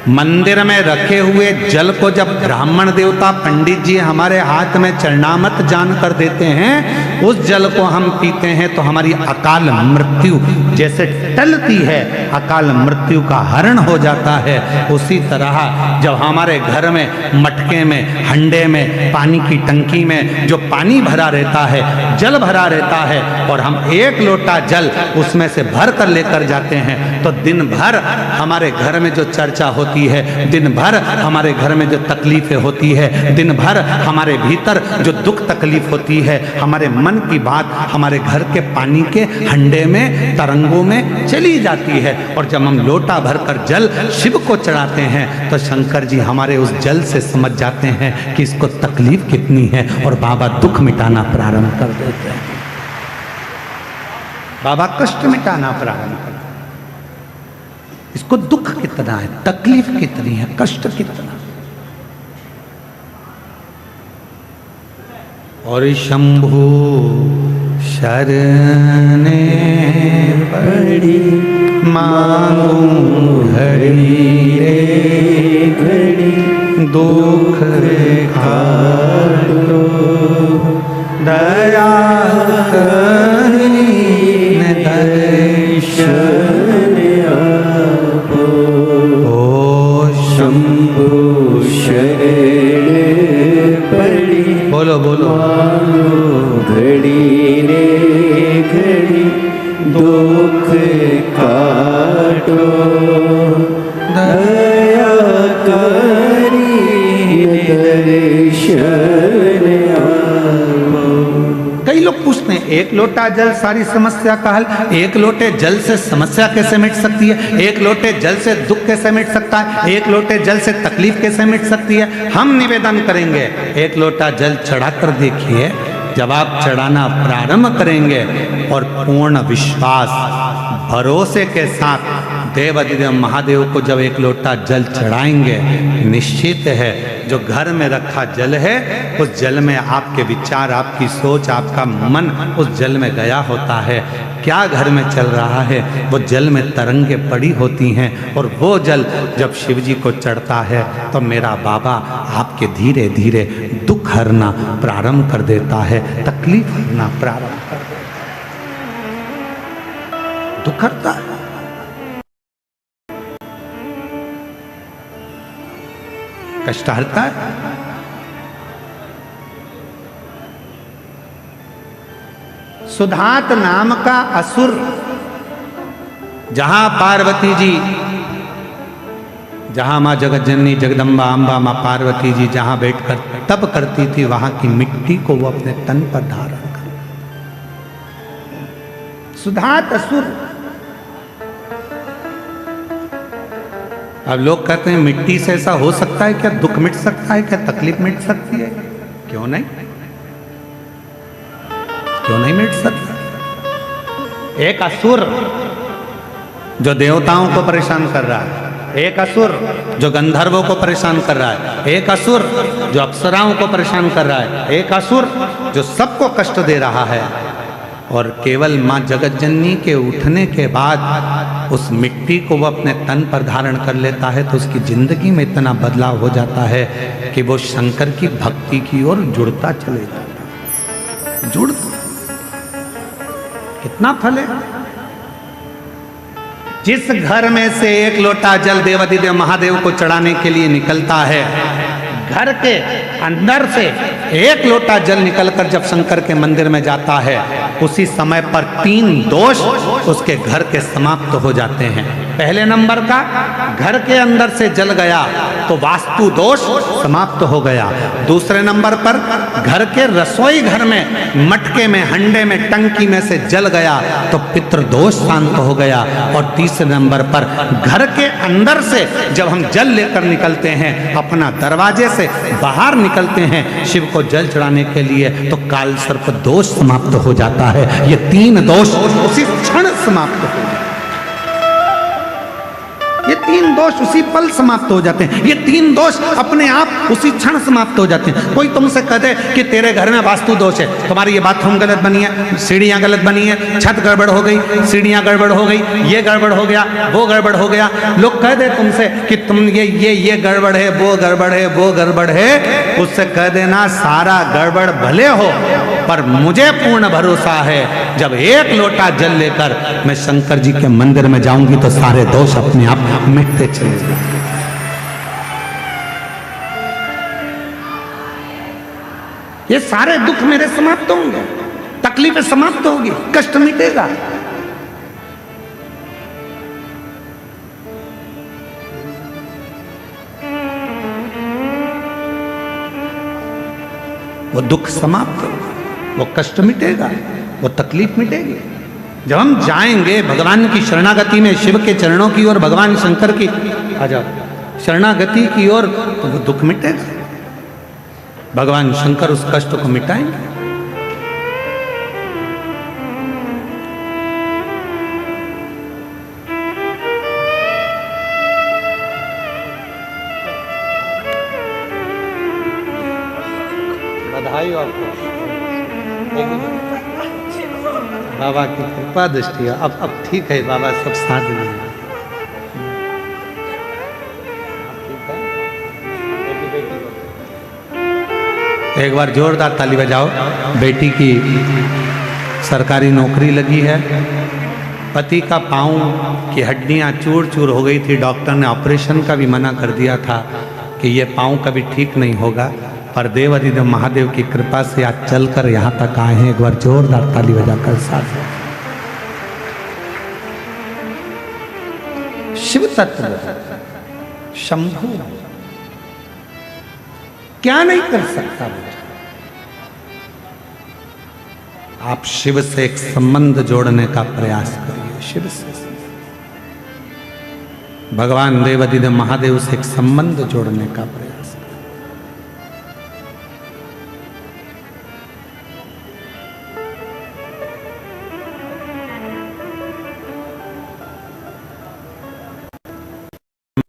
[SPEAKER 1] मंदिर में रखे हुए जल को जब ब्राह्मण देवता पंडित जी हमारे हाथ में चरणामत जान कर देते हैं, उस जल को हम पीते हैं तो हमारी अकाल मृत्यु जैसे टलती है, अकाल मृत्यु का हरण हो जाता है। उसी तरह जब हमारे घर में मटके में, हंडे में, पानी की टंकी में जो पानी भरा रहता है, जल भरा रहता है, और हम एक लोटा जल उसमें से भर कर लेकर जाते हैं, तो दिन भर हमारे घर में जो चर्चा होती है, दिन भर हमारे घर में जो तकलीफें होती है, दिन भर हमारे भीतर जो दुख तकलीफ होती है, हमारे मन की बात हमारे घर के पानी के हंडे में, तरंगों में चली जाती है। और जब हम लोटा भरकर जल शिव को चढ़ाते हैं तो शंकर जी हमारे उस जल से समझ जाते हैं कि इसको तकलीफ कितनी है, और बाबा दुख मिटाना प्रारंभ कर देते हैं। बाबा कष्ट मिटाना प्रारंभ कर, इसको दुख कितना है, तकलीफ कितनी है, कष्ट कितना। और शंभु शरणे पड़ी मांगू घड़ी रे घड़ी, दुख खालो दया करी दर्शन
[SPEAKER 2] शंभु शरण पड़ी,
[SPEAKER 1] बोलो बोलो,
[SPEAKER 2] घड़ी रे घड़ी दुख काटो दया करी दर्शन आपो।
[SPEAKER 1] कई लोग पूछते हैं, एक लोटा जल सारी समस्या का हल, एक लोटे जल से समस्या कैसे मिट सकती है, एक लोटे जल से दुख कैसे मिट सकता है, एक लोटे जल से तकलीफ कैसे मिट सकती है? हम निवेदन करेंगे, एक लोटा जल चढ़ा कर देखिए। जब आप चढ़ाना प्रारंभ करेंगे और पूर्ण विश्वास भरोसे के साथ देवाधिदेव महादेव को जब एक लोटा जल चढ़ाएंगे, निश्चित है जो घर में रखा जल है, उस जल में आपके विचार, आपकी सोच, आपका मन उस जल में गया होता है। क्या घर में चल रहा है, वो जल में तरंगे पड़ी होती हैं, और वो जल जब शिव जी को चढ़ता है तो मेरा बाबा आपके धीरे धीरे दुख हरना प्रारंभ कर देता है, तकलीफ हरना प्रारंभ कर देता है, दुख हरता है। कष्ट हरता है। सुधात नाम का असुर जहां पार्वती जी, जहां मां जगत जननी जगदम्बा अम्बा मां पार्वती जी जहां बैठकर तप करती थी, वहां की मिट्टी को वो अपने तन पर धारण कर। सुधात असुर। अब लोग कहते हैं मिट्टी से ऐसा हो सकता है क्या? दुख मिट सकता है क्या? तकलीफ मिट सकती है? क्यों नहीं, क्यों नहीं मिट सकता? एक असुर जो देवताओं को परेशान कर रहा है, एक असुर जो गंधर्वों को परेशान कर रहा है, एक असुर जो अप्सराओं को परेशान कर रहा है, एक असुर जो सबको कष्ट दे रहा है, और केवल मां जगत जननी के उठने के बाद उस मिट्टी को वो अपने तन पर धारण कर लेता है, तो उसकी जिंदगी में इतना बदलाव हो जाता है कि वो शंकर की भक्ति की ओर जुड़ता चले जाता है। जुड़ कितना फल है। जिस घर में से एक लोटा जल देवाधिदेव महादेव को चढ़ाने के लिए निकलता है, घर के अंदर से एक लोटा जल निकलकर जब शंकर के मंदिर में जाता है, उसी समय पर 3 दोष उसके घर के समाप्त हो जाते हैं। पहले नंबर का, घर के अंदर से जल गया तो वास्तु दोष समाप्त हो गया। दूसरे नंबर पर घर के रसोई घर में मटके में हंडे में टंकी में से जल गया तो पितृदोष शांत हो गया। और तीसरे नंबर पर घर के अंदर से जब हम जल लेकर निकलते हैं, अपना दरवाजे से बाहर निकलते हैं शिव को जल चढ़ाने के लिए, तो काल सर्प दोष समाप्त हो जाता है। ये 3 दोष उसी क्षण समाप्त हो जाते हैं। ये 3 दोष उसी पल समाप्त हो जाते हैं। ये 3 दोष अपने आप उसी क्षण समाप्त हो जाते हैं। कोई तुमसे कहे कि तेरे घर में वास्तु दोष है, तुम्हारी ये बाथरूम गलत बनी है, सीढ़ियां गलत बनी है, छत गड़बड़ हो गई, सीढ़ियां गड़बड़ हो गई, ये गड़बड़ हो गया, वो गड़बड़ हो गया। लोग कह दे तुमसे कि तुम ये गड़बड़ है, वो गड़बड़ है, वो गड़बड़ है, उससे कह देना सारा गड़बड़ भले हो, पर मुझे पूर्ण भरोसा है जब एक लोटा जल लेकर मैं शंकर जी के मंदिर में जाऊंगी तो सारे दोष अपने आप मिटते चले जाएंगे। ये सारे दुख मेरे समाप्त होंगे, तकलीफें समाप्त होगी, कष्ट मिटेगा। वो दुख समाप्त होगा, वो कष्ट मिटेगा, वो तकलीफ मिटेगी। जब हम जाएंगे भगवान की शरणागति में, शिव के चरणों की ओर, भगवान शंकर की आ जाओ शरणागति की ओर, तो वो दुख मिटेगा। भगवान शंकर उस कष्ट को मिटाएंगे। बधाई आपको, बाबा की कृपा दृष्टि। अब ठीक है बाबा, सब साथ में हैं। एक बार जोरदार ताली बजाओ। बेटी की सरकारी नौकरी लगी है, पति का पाँव की हड्डियां चूर चूर हो गई थी, डॉक्टर ने ऑपरेशन का भी मना कर दिया था कि ये पाँव कभी ठीक नहीं होगा, पर देवाधिदेव महादेव की कृपा से आज चलकर यहाँ तक आए हैं। एक बार जोरदार ताली बजाकर साथ। शिव तत्व शंभु क्या नहीं कर सकता बेटा। आप शिव से एक संबंध जोड़ने का प्रयास करिए। शिव से, भगवान देवाधिदेव महादेव से एक संबंध जोड़ने का प्रयास।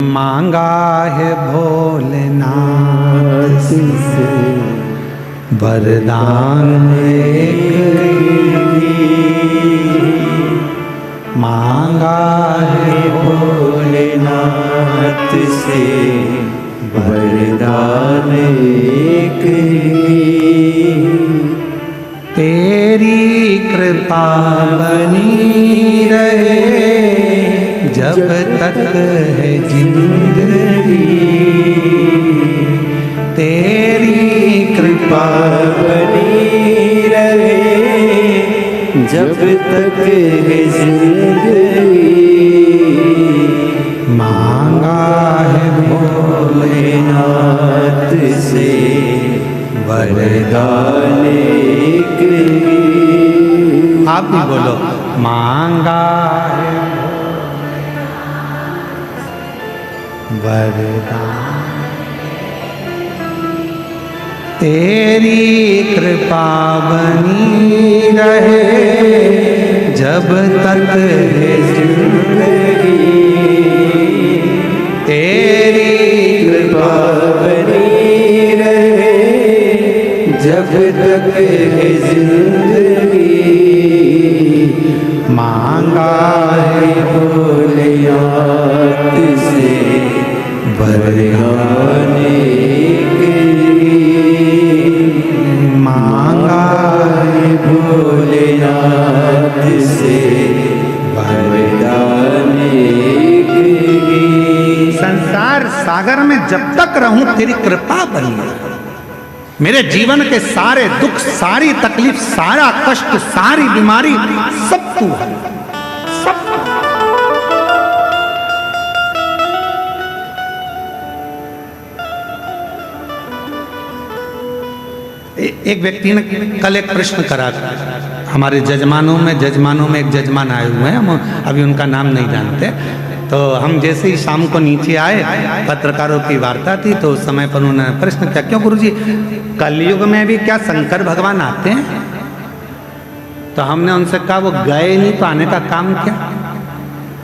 [SPEAKER 1] मांगा है भोलेनाथ से वरदान, मांगा है
[SPEAKER 2] भोलेनाथ से वरदान एक,
[SPEAKER 1] तेरी कृपा बनी रहे जब तक है जिंदगी,
[SPEAKER 2] जब तक है जिंदगी
[SPEAKER 1] मांगा है
[SPEAKER 2] भोलेनाथ से वरदान एक ही।
[SPEAKER 1] आप भी बोलो, मांगा है वरदान तेरी कृपा बनी रहे जब तक है
[SPEAKER 2] जिंदगी
[SPEAKER 1] तेरी
[SPEAKER 2] कृपा बनी रहे जब तक है जिंदगी
[SPEAKER 1] मांगा
[SPEAKER 2] है भोलेनाथ से वरदान एक ही।
[SPEAKER 1] मांगा
[SPEAKER 2] है भोलेनाथ से वरदान एक ही।
[SPEAKER 1] संसार सागर में जब तक रहूं तेरी कृपा बनी रहे। मेरे जीवन के सारे दुख, सारी तकलीफ, सारा कष्ट, सारी बीमारी सब तू है, सब। एक व्यक्ति ने कल एक प्रश्न करा था हमारे जजमानों में एक जजमान आए हुए हैं, हम अभी उनका नाम नहीं जानते। तो हम जैसे ही शाम को नीचे आए, पत्रकारों की वार्ता थी, तो उस समय पर उन्होंने प्रश्न किया, क्यों गुरुजी कलयुग में भी क्या शंकर भगवान आते हैं? तो हमने उनसे कहा वो गए नहीं तो आने का काम क्या?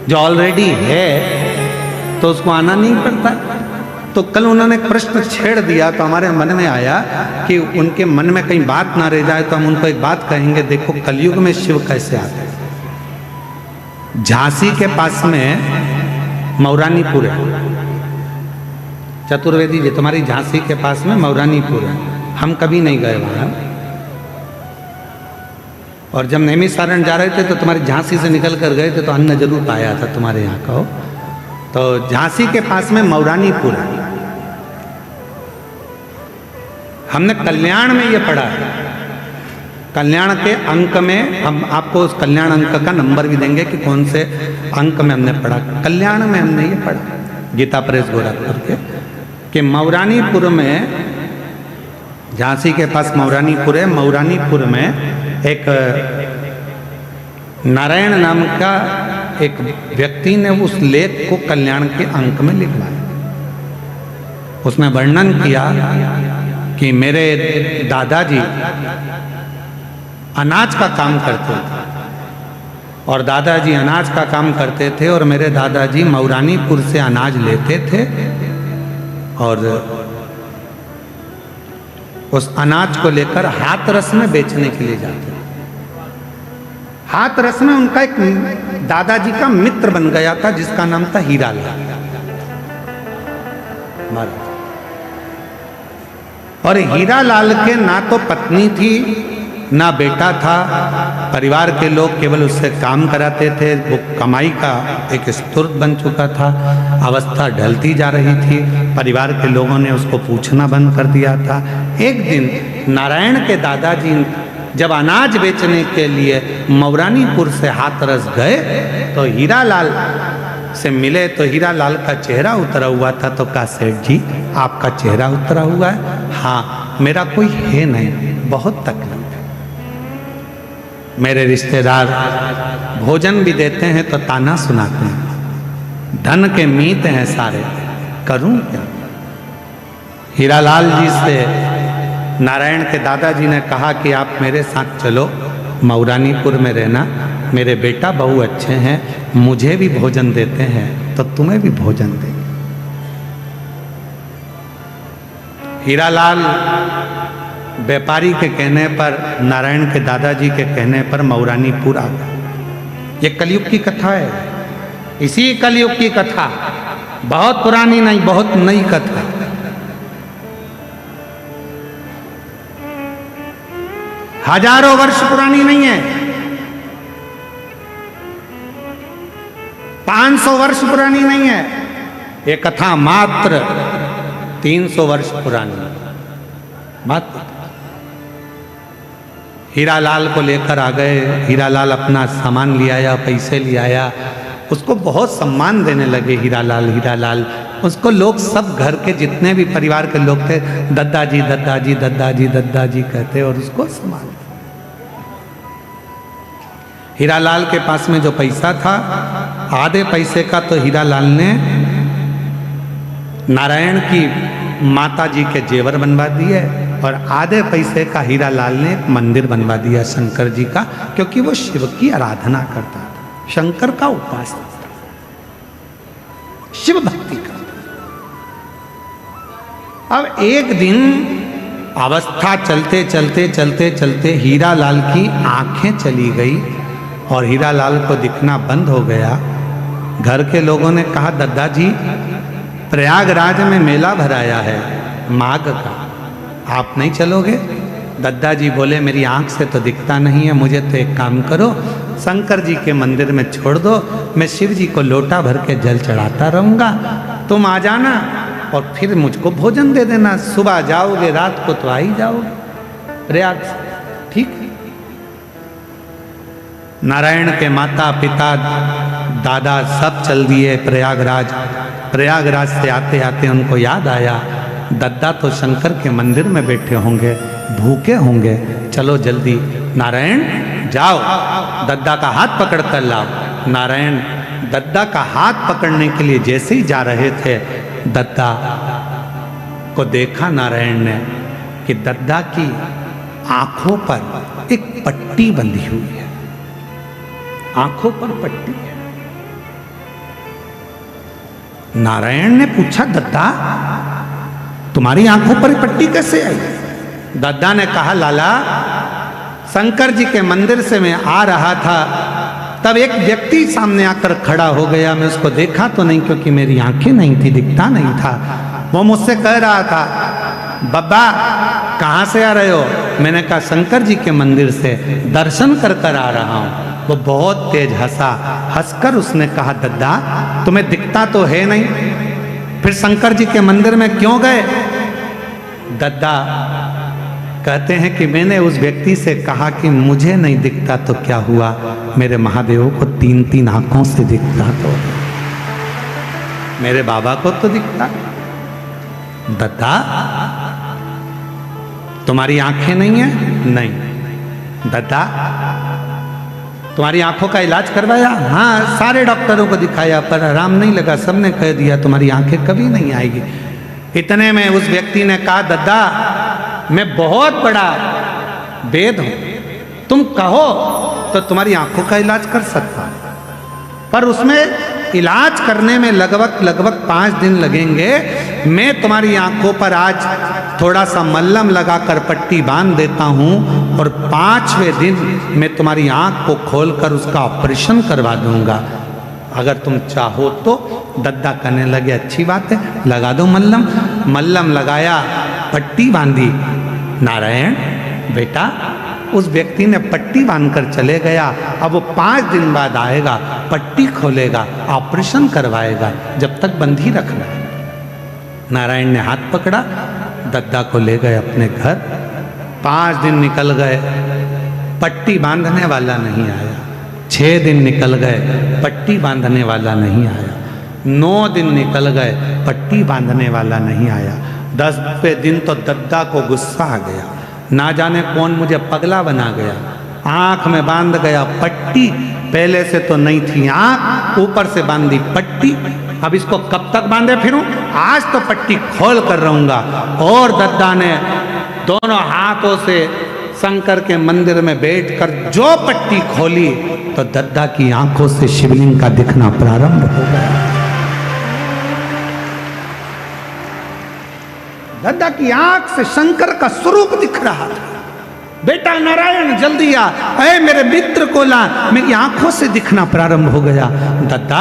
[SPEAKER 1] जो ऑलरेडी है तो उसको आना नहीं पड़ता। तो कल उन्होंने एक प्रश्न छेड़ दिया, तो हमारे मन में आया कि उनके मन में कहीं बात ना रह जाए, तो हम उनको एक बात कहेंगे, देखो कलयुग में शिव कैसे आते हैं। झांसी के पास में मौरानीपुर है, चतुर्वेदी जी तुम्हारी झांसी के पास में मौरानीपुर है। हम कभी नहीं गए वहां, और जब नैमिषारण जा रहे थे तो तुम्हारी झांसी से निकल कर गए थे, तो अन्न जरूर पाया था तुम्हारे यहाँ का हो। तो झांसी के पास में मौरानीपुर है। हमने कल्याण में ये पढ़ा है, कल्याण के अंक में हम आपको उस कल्याण अंक का नंबर भी देंगे कि कौन से अंक में हमने पढ़ा। कल्याण में हमने ये पढ़ा गीता प्रेस गोरखपुर के कि मौरानीपुर में, झांसी के पास मौरानीपुर है, मौरानीपुर में एक नारायण नाम का एक व्यक्ति ने उस लेख को कल्याण के अंक में लिखवाया। उसमें वर्णन किया कि मेरे दादाजी अनाज का काम करते थे, और दादाजी अनाज का काम करते थे, और मेरे दादाजी मौरानीपुर से अनाज लेते थे और उस अनाज को लेकर हाथरस में बेचने के लिए जाते थे। हाथरस में उनका एक दादाजी का मित्र बन गया था जिसका नाम था हीरालाल महाराज। और हीरालाल के ना तो पत्नी थी ना बेटा था, परिवार के लोग केवल उससे काम कराते थे। वो कमाई का एक स्रोत बन चुका था, अवस्था ढलती जा रही थी, परिवार के लोगों ने उसको पूछना बंद कर दिया था। एक दिन नारायण के दादाजी जब अनाज बेचने के लिए मौरानीपुर से हाथरस गए तो हीरालाल से मिले, तो हीरालाल का चेहरा उतरा हुआ था। तो कहा, सेठ जी आपका चेहरा उतरा हुआ है? हाँ, मेरा कोई है नहीं, बहुत तकलीफ है। मेरे रिश्तेदार भोजन भी देते हैं तो ताना सुनाते हैं, धन के मीत हैं सारे, करूं क्या? हीरालाल जी से नारायण के दादाजी ने कहा कि आप मेरे साथ चलो, मौरानीपुर में रहना, मेरे बेटा बहू अच्छे हैं, मुझे भी भोजन देते हैं तो तुम्हें भी भोजन देंगे। हीरालाल व्यापारी के कहने पर, नारायण के दादाजी के कहने पर मौरानीपुर आ गए। ये कलयुग की कथा है, इसी कलयुग की कथा, बहुत पुरानी नहीं, बहुत नई कथा। हजारों वर्ष पुरानी नहीं है, 500 वर्ष पुरानी नहीं है। ये कथा मात्र 300 वर्ष पुरानी, मात्र। हीरालाल को लेकर आ गए। हीरालाल अपना सामान ले आया, पैसे ले आया, उसको बहुत सम्मान देने लगे। हीरालाल हीरालाल उसको लोग सब घर के जितने भी परिवार के लोग थे दादाजी दादाजी दादाजी दादाजी कहते और उसको सम्मान। हीरालाल के पास में जो पैसा था, आधे पैसे का तो हीरालाल ने नारायण की माता जी के जेवर बनवा दिए और आधे पैसे का हीरालाल ने एक मंदिर बनवा दिया शंकर जी का, क्योंकि वो शिव की आराधना करता था, शंकर का उपासक था, शिव भक्ति करता। अब एक दिन अवस्था चलते चलते चलते चलते हीरालाल की आंखें चली गई और हीरालाल को दिखना बंद हो गया। घर के लोगों ने कहा दादाजी प्रयागराज में मेला भराया है माघ का, आप नहीं चलोगे? दादाजी बोले मेरी आंख से तो दिखता नहीं है, मुझे तो एक काम करो, शंकर जी के मंदिर में छोड़ दो, मैं शिव जी को लोटा भर के जल चढ़ाता रहूँगा, तुम आ जाना और फिर मुझको भोजन दे देना, सुबह जाओगे रात को तो आ ही जाओगे प्रयाग से, ठीक? नारायण के माता पिता दादा सब चल दिए प्रयागराज। प्रयागराज से आते आते उनको याद आया दादा तो शंकर के मंदिर में बैठे होंगे, भूखे होंगे, चलो जल्दी नारायण जाओ दादा का हाथ पकड़ कर लाओ। नारायण दादा का हाथ पकड़ने के लिए जैसे ही जा रहे थे, दादा को देखा नारायण ने कि दादा की आंखों पर एक पट्टी बंधी हुई है, आंखों पर पट्टी है। नारायण ने पूछा दादा तुम्हारी आंखों पर पट्टी कैसे आई? दादा ने कहा लाला शंकर जी के मंदिर से मैं आ रहा था, तब एक व्यक्ति सामने आकर खड़ा हो गया, मैं उसको देखा तो नहीं क्योंकि मेरी आंखें नहीं थी, दिखता नहीं था। वो मुझसे कह रहा था बब्बा कहाँ से आ रहे हो? मैंने कहा शंकर जी के मंदिर से दर्शन कर कर आ रहा हूँ। वो बहुत तेज हंसा, हंसकर उसने कहा दादा तुम्हें दिखता तो है नहीं, फिर शंकर जी के मंदिर में क्यों गए? दादा कहते हैं कि मैंने उस व्यक्ति से कहा कि मुझे नहीं दिखता तो क्या हुआ, मेरे महादेव को 3-3 आंखों से दिखता तो मेरे बाबा को तो दिखता। दादा तुम्हारी आंखें नहीं है? नहीं। दादा तुम्हारी आंखों का इलाज करवाया? हाँ सारे डॉक्टरों को दिखाया पर आराम नहीं लगा, सबने कह दिया तुम्हारी आंखें कभी नहीं आएगी। इतने में उस व्यक्ति ने कहा दादा मैं बहुत बड़ा वेद हूं, तुम कहो तो तुम्हारी आंखों का इलाज कर सकता हूं, पर उसमें इलाज करने में लगभग 5 दिन लगेंगे। मैं तुम्हारी आंखों पर आज थोड़ा सा मल्लम लगाकर पट्टी बांध देता हूं और 5वें दिन मैं तुम्हारी आंख को खोलकर उसका ऑपरेशन करवा दूंगा, अगर तुम चाहो तो। दादा कहने लगे अच्छी बात है, लगा दो मल्लम। मल्लम लगाया, पट्टी बांधी। नारायण बेटा उस व्यक्ति ने पट्टी बांधकर चले गया, अब वो 5 दिन बाद आएगा, पट्टी खोलेगा, ऑपरेशन करवाएगा, जब तक बंधी रखना। नारायण ने हाथ पकड़ा, दादा को ले गए अपने घर। 5 दिन निकल गए, पट्टी बांधने वाला नहीं आया। 6 दिन निकल गए, पट्टी बांधने वाला नहीं आया। 9 दिन निकल गए, पट्टी बांधने वाला नहीं आया। 10वें दिन तो दादा को गुस्सा आ गया, ना जाने कौन मुझे पगला बना गया, आंख में बांध गया पट्टी, पहले से तो नहीं थी आंख, ऊपर से बांधी पट्टी, अब इसको कब तक बांधे फिरूं? आज तो पट्टी खोल कर रहूंगा। और दादा ने दोनों हाथों से शंकर के मंदिर में बैठकर जो पट्टी खोली तो दादा की आंखों से शिवलिंग का दिखना प्रारंभ हो गया। दादा की आंख से शंकर का स्वरूप दिख रहा था। बेटा नारायण जल्दी आ, अरे मेरे मित्र को ला, मेरी आंखों से दिखना प्रारंभ हो गया। दादा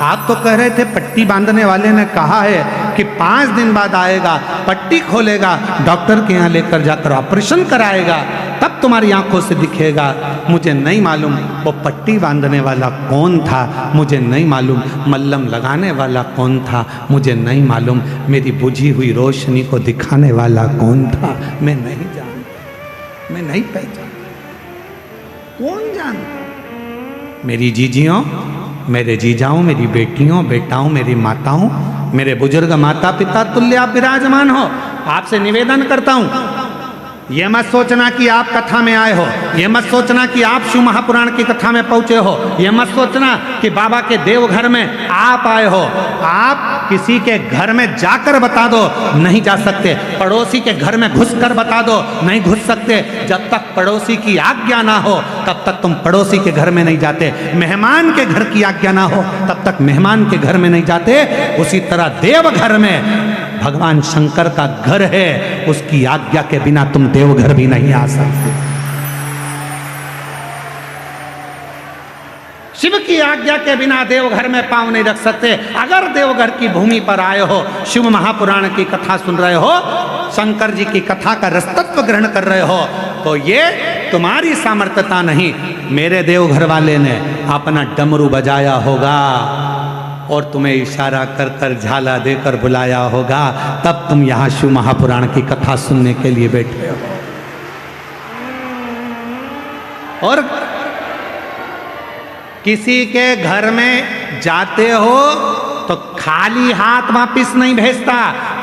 [SPEAKER 1] आप तो कह रहे थे पट्टी बांधने वाले ने कहा है कि 5 दिन बाद आएगा, पट्टी खोलेगा, डॉक्टर के यहाँ लेकर जाकर ऑपरेशन कराएगा, तब तुम्हारी आंखों से दिखेगा। मुझे नहीं मालूम वो पट्टी बांधने वाला कौन था, मुझे नहीं मालूम मल्लम लगाने वाला कौन था, मुझे नहीं मालूम मेरी बुझी हुई रोशनी को दिखाने वाला कौन था, मैं नहीं जानता, मैं नहीं पहचान। कौन जानता। मेरी जीजियों, मेरे जीजाओं, मेरी बेटियों, बेटाओं, मेरी माताओं, मेरे बुजुर्ग माता पिता तुल्य आप विराजमान हो। आपसे निवेदन करता हूं, ये मत सोचना कि आप कथा में आए हो, ये मत सोचना कि आप शिव महापुराण की कथा में पहुंचे हो, ये मत सोचना कि बाबा के देवघर में आप आए हो। आप किसी के घर में जाकर बता दो, नहीं जा सकते। पड़ोसी के घर में घुसकर बता दो, नहीं घुस सकते। जब तक पड़ोसी की आज्ञा ना हो तब तक तुम पड़ोसी के घर में नहीं जाते। मेहमान के घर की आज्ञा ना हो तब तक मेहमान के घर में नहीं जाते। उसी तरह देवघर में भगवान शंकर का घर है, उसकी आज्ञा के बिना तुम देवघर भी नहीं आ सकते। शिव की आज्ञा के बिना देवघर में पांव नहीं रख सकते। अगर देवघर की भूमि पर आए हो, शिव महापुराण की कथा सुन रहे हो, शंकर जी की कथा का रसतत्व ग्रहण कर रहे हो, तो ये तुम्हारी सामर्थ्यता नहीं, मेरे देवघर वाले ने अपना डमरू बजाया होगा और तुम्हें इशारा कर कर झाला देकर बुलाया होगा, तब तुम यहां शिव महापुराण की कथा सुनने के लिए बैठे हो। और किसी के घर में जाते हो तो खाली हाथ वापिस नहीं भेजता।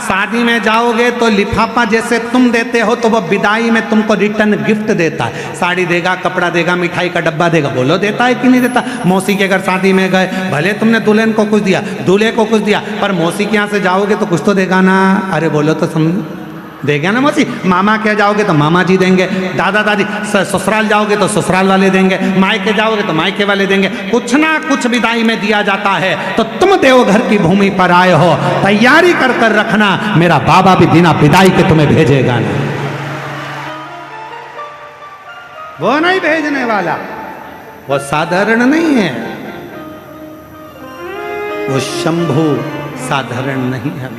[SPEAKER 1] शादी में जाओगे तो लिफाफा जैसे तुम देते हो तो वो विदाई में तुमको रिटर्न गिफ्ट देता है। साड़ी देगा, कपड़ा देगा, मिठाई का डब्बा देगा। बोलो देता है कि नहीं देता। मौसी के घर शादी में गए, भले तुमने दुल्हन को कुछ दिया, दूल्हे को कुछ दिया, पर मौसी के यहाँ से जाओगे तो कुछ तो देगा ना। अरे बोलो तो समझ देगा ना मौसी। मामा के जाओगे तो मामा जी देंगे, दादा दादी। ससुराल जाओगे तो ससुराल वाले देंगे, मायके जाओगे तो मायके वाले देंगे। कुछ ना कुछ विदाई में दिया जाता है। तो तुम देवघर की भूमि पर आए हो, तैयारी कर कर रखना, मेरा बाबा भी बिना विदाई के तुम्हें भेजेगा नहीं। वो नहीं भेजने वाला, वो साधारण नहीं है, वो शंभु साधारण नहीं है,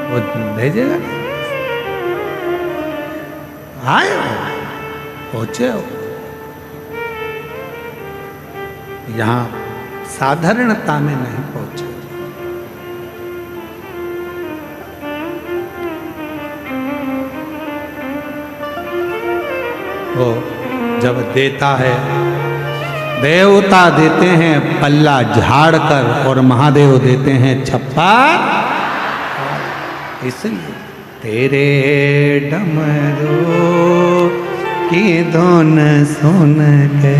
[SPEAKER 1] वो भेजेगा। आए हो, पहुंचे हो, यहां साधारणता में नहीं पहुंचे। वो जब देता है, देवता देते हैं पल्ला झाड़ कर और महादेव देते हैं छप्पा। इसलिए तेरे डमरू की धुन सुन के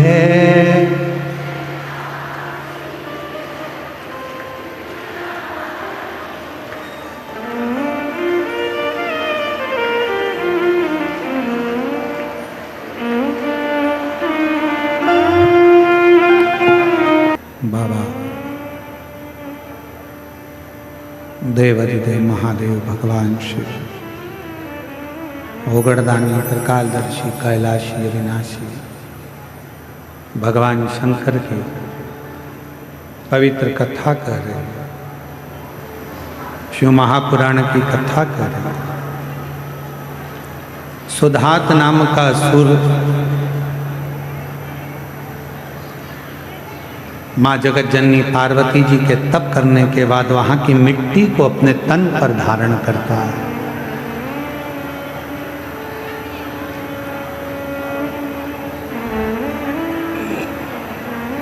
[SPEAKER 1] बाबा देवाधिदेव महादेव भगवान शिव, ओगड़दानी, त्रिकालदर्शी, कैलाशी, अविनाशी भगवान शंकर की पवित्र कथा कर रहे हैं, शिव महापुराण की कथा कर रहे हैं। सुधात नाम का असुर माँ जगत जननी पार्वती जी के तप करने के बाद वहां की मिट्टी को अपने तन पर धारण करता है।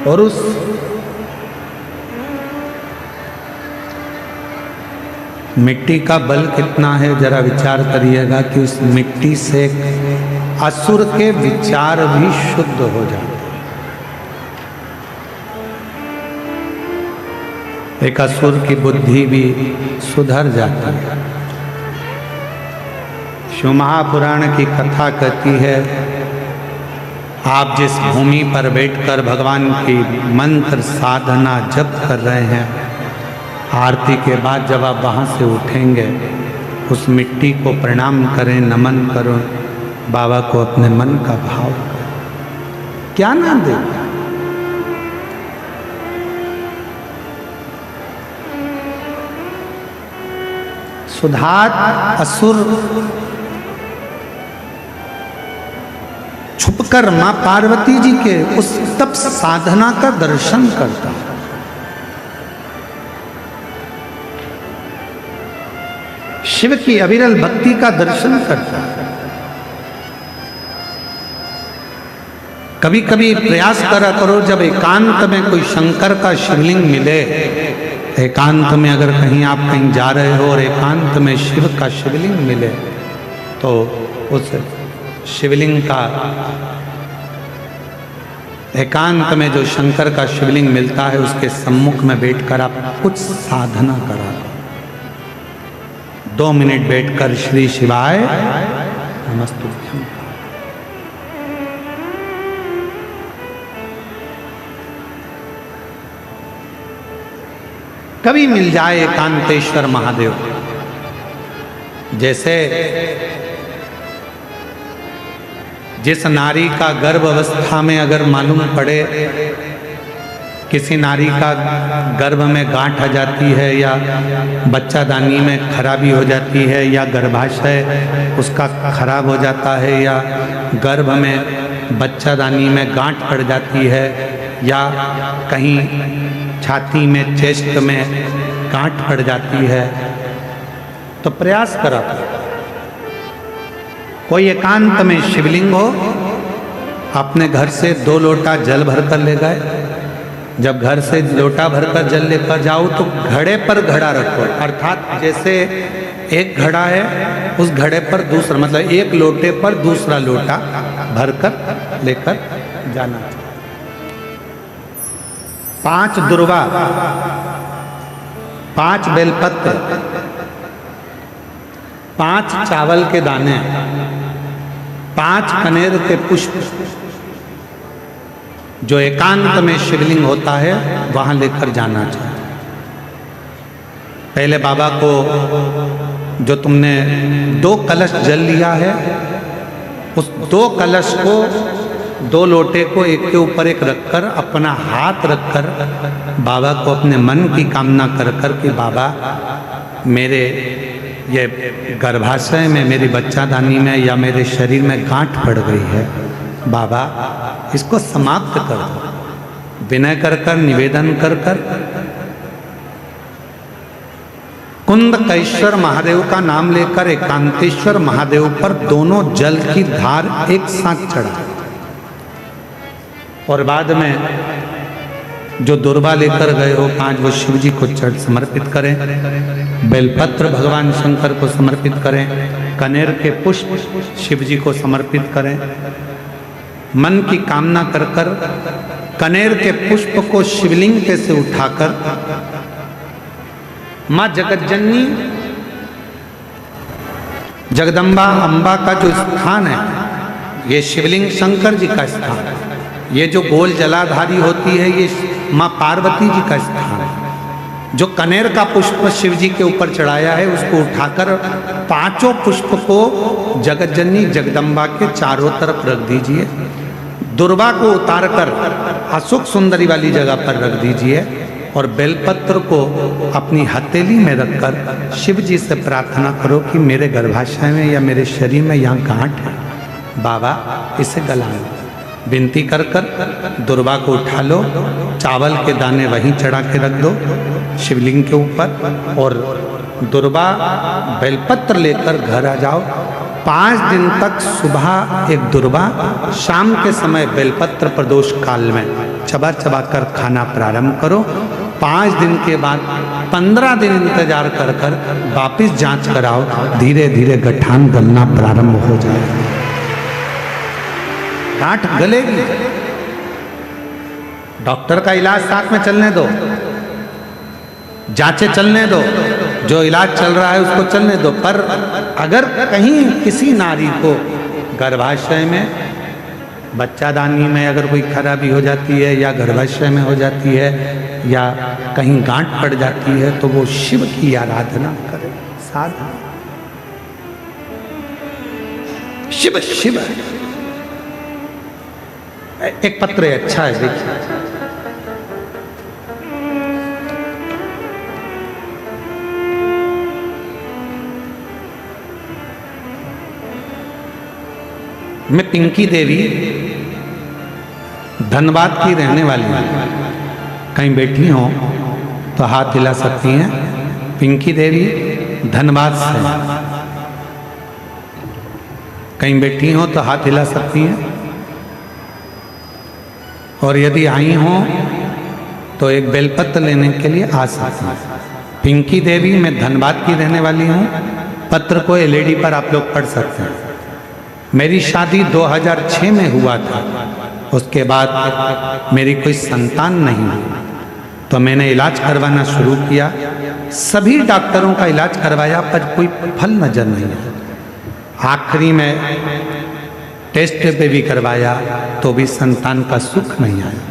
[SPEAKER 1] और उस मिट्टी का बल कितना है जरा विचार करिएगा कि उस मिट्टी से असुर के विचार भी शुद्ध हो जाते। एक असुर की बुद्धि भी सुधर जाती है। शिव महापुराण की कथा कहती है, आप जिस भूमि पर बैठकर भगवान की मंत्र साधना जप कर रहे हैं, आरती के बाद जब आप वहाँ से उठेंगे, उस मिट्टी को प्रणाम करें, नमन करो, बाबा को अपने मन का भाव करें। क्या ना देगा। सुधात असुर छुपकर मां पार्वती जी के उस तप साधना का दर्शन करता है। शिव की अविरल भक्ति का दर्शन करता है। कभी कभी प्रयास करा करो, जब एकांत में कोई शंकर का शिवलिंग मिले, एकांत में अगर कहीं आप कहीं जा रहे हो और एकांत में शिव का शिवलिंग मिले, तो उस शिवलिंग का, एकांत में जो शंकर का शिवलिंग मिलता है उसके सम्मुख में बैठकर आप कुछ साधना करा। 2 मिनट बैठकर श्री शिवाय नमस्तुभ्यं। कभी मिल जाए एकांतेश्वर महादेव, जैसे जिस नारी का गर्भ अवस्था में अगर मालूम पड़े, किसी नारी का गर्भ में गांठ आ जाती है या बच्चादानी में खराबी हो जाती है या गर्भाशय उसका खराब हो जाता है या गर्भ में बच्चादानी में गांठ पड़ जाती है या कहीं छाती में, चेस्ट में गांठ पड़ जाती है, तो प्रयास करा कोई एकांत में शिवलिंग हो, अपने घर से 2 लोटा जल भरकर ले गए। जब घर से लोटा भरकर जल लेकर जाओ तो घड़े पर घड़ा रखो, अर्थात जैसे एक घड़ा है उस घड़े पर दूसरा, मतलब एक लोटे पर दूसरा लोटा भरकर लेकर जाना। 5 दुर्वा, 5 बेलपत्र, 5 चावल के दाने, 5 कनेर के पुष्प, जो एकांत में शिवलिंग होता है वहां लेकर जाना चाहिए। पहले बाबा को, जो तुमने 2 कलश जल लिया है, उस 2 कलश को, 2 लोटे को एक के ऊपर एक रखकर, अपना हाथ रखकर बाबा को अपने मन की कामना कर कर कि बाबा मेरे ये गर्भाशय में, मेरी बच्चादानी में या मेरे शरीर में गांठ पड़ गई है, बाबा इसको समाप्त कर दो। विनय कर कर, निवेदन कर कर कुंदकेश्वर महादेव का नाम लेकर एकांतेश्वर महादेव पर दोनों जल की धार एक साथ चढ़ा, और बाद में जो दुर्वा लेकर गए हो 5, वो शिव जी को चढ़ समर्पित करें। बेलपत्र भगवान शंकर को समर्पित करें। कनेर के पुष्प शिव जी को समर्पित करें। मन की कामना कर कर कनेर के पुष्प को शिवलिंग पे से उठाकर माँ जगतजननी जगदम्बा अम्बा का जो स्थान है, ये शिवलिंग शंकर जी का स्थान है। ये जो गोल जलाधारी होती है, ये माँ पार्वती जी का स्थान है। जो कनेर का पुष्प शिव जी के ऊपर चढ़ाया है, उसको उठाकर 5 पुष्प को जगतजननी जगदम्बा के चारों तरफ रख दीजिए। दुर्वा को उतारकर अशोक सुंदरी वाली जगह पर रख दीजिए, और बेलपत्र को अपनी हथेली में रखकर शिव जी से प्रार्थना करो कि मेरे गर्भाशय में या मेरे शरीर में यहाँ गांठ है, बाबा इसे गला लो। विनती कर कर दुर्वा को उठा लो, चावल के दाने वहीं चढ़ा के रख दो शिवलिंग के ऊपर, और दुर्वा बेलपत्र लेकर घर आ जाओ। 5 दिन तक सुबह एक दुर्वा, शाम के समय बेलपत्र प्रदोष काल में चबा चबा कर खाना प्रारंभ करो। 5 दिन के बाद 15 दिन इंतजार कर कर वापिस जांच कराओ, धीरे धीरे गठान गलना प्रारंभ हो जाए। गांठ गलेगी। डॉक्टर का इलाज साथ में चलने दो, जांचें चलने दो, जो इलाज चल रहा है उसको चलने दो। पर अगर कहीं किसी नारी को गर्भाशय में, बच्चादानी में अगर कोई खराबी हो जाती है या गर्भाशय में हो जाती है या कहीं गांठ पड़ जाती है, तो वो शिव की आराधना करे। साधना शिव शिव। एक पत्र अच्छा है, देखिए। मैं पिंकी देवी धनबाद की रहने वाली हूँ। कहीं बैठी हो तो हाथ हिला सकती हैं। पिंकी देवी धनबाद से कहीं बैठी हो तो हाथ हिला सकती हैं। और यदि आई हो तो एक बेलपत्र लेने के लिए आ सकते हैं। पिंकी देवी, मैं धनबाद की रहने वाली हूँ। पत्र को एलईडी पर आप लोग पढ़ सकते हैं। मेरी शादी 2006 में हुआ था। उसके बाद मेरी कोई संतान नहीं हुई, तो मैंने इलाज करवाना शुरू किया। सभी डॉक्टरों का इलाज करवाया पर कोई फल नजर नहीं आया। आखिरी में टेस्ट पे भी करवाया तो भी संतान का सुख नहीं आया।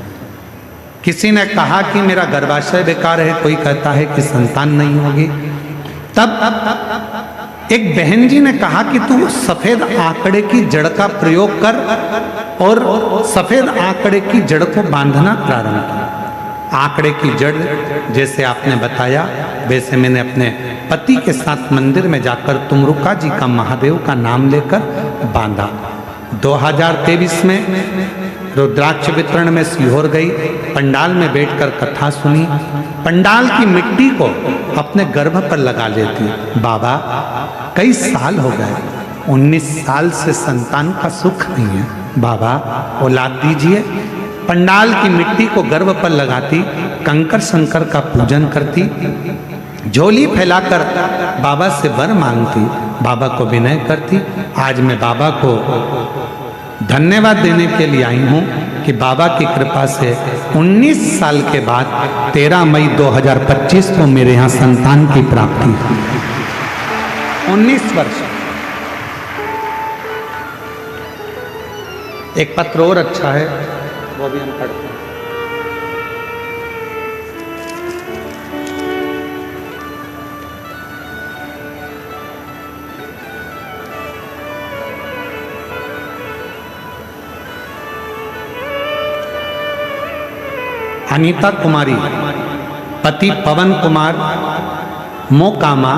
[SPEAKER 1] किसी ने कहा कि मेरा गर्भाशय बेकार है, कोई कहता है कि संतान नहीं होगी। तब एक बहन जी ने कहा कि तू सफेद आंकड़े की जड़ का प्रयोग कर, और सफेद आंकड़े की जड़ को बांधना प्रारंभ किया। आंकड़े की जड़ जैसे आपने बताया वैसे मैंने अपने पति के साथ मंदिर में जाकर तुमरुका जी का, महादेव का नाम लेकर बांधा। 2023 में रुद्राक्ष वितरण में सीहोर गई, पंडाल में बैठकर कथा सुनी। पंडाल की मिट्टी को अपने गर्भ पर लगा लेती। बाबा कई साल हो गए, 19 साल से संतान का सुख नहीं है, बाबा औलाद दीजिए। पंडाल की मिट्टी को गर्भ पर लगाती, कंकर शंकर का पूजन करती, झोली फैलाकर बाबा से वर मांगती, बाबा को विनय करती। आज मैं बाबा को धन्यवाद देने के लिए आई हूँ कि बाबा की कृपा से 19 साल के बाद 13 मई 2025 को मेरे यहाँ संतान की प्राप्ति हुई। 19 वर्ष। एक पत्र और अच्छा है, वो भी हम पढ़ते हैं। अनीता कुमारी, पति पवन कुमार, मोकामा,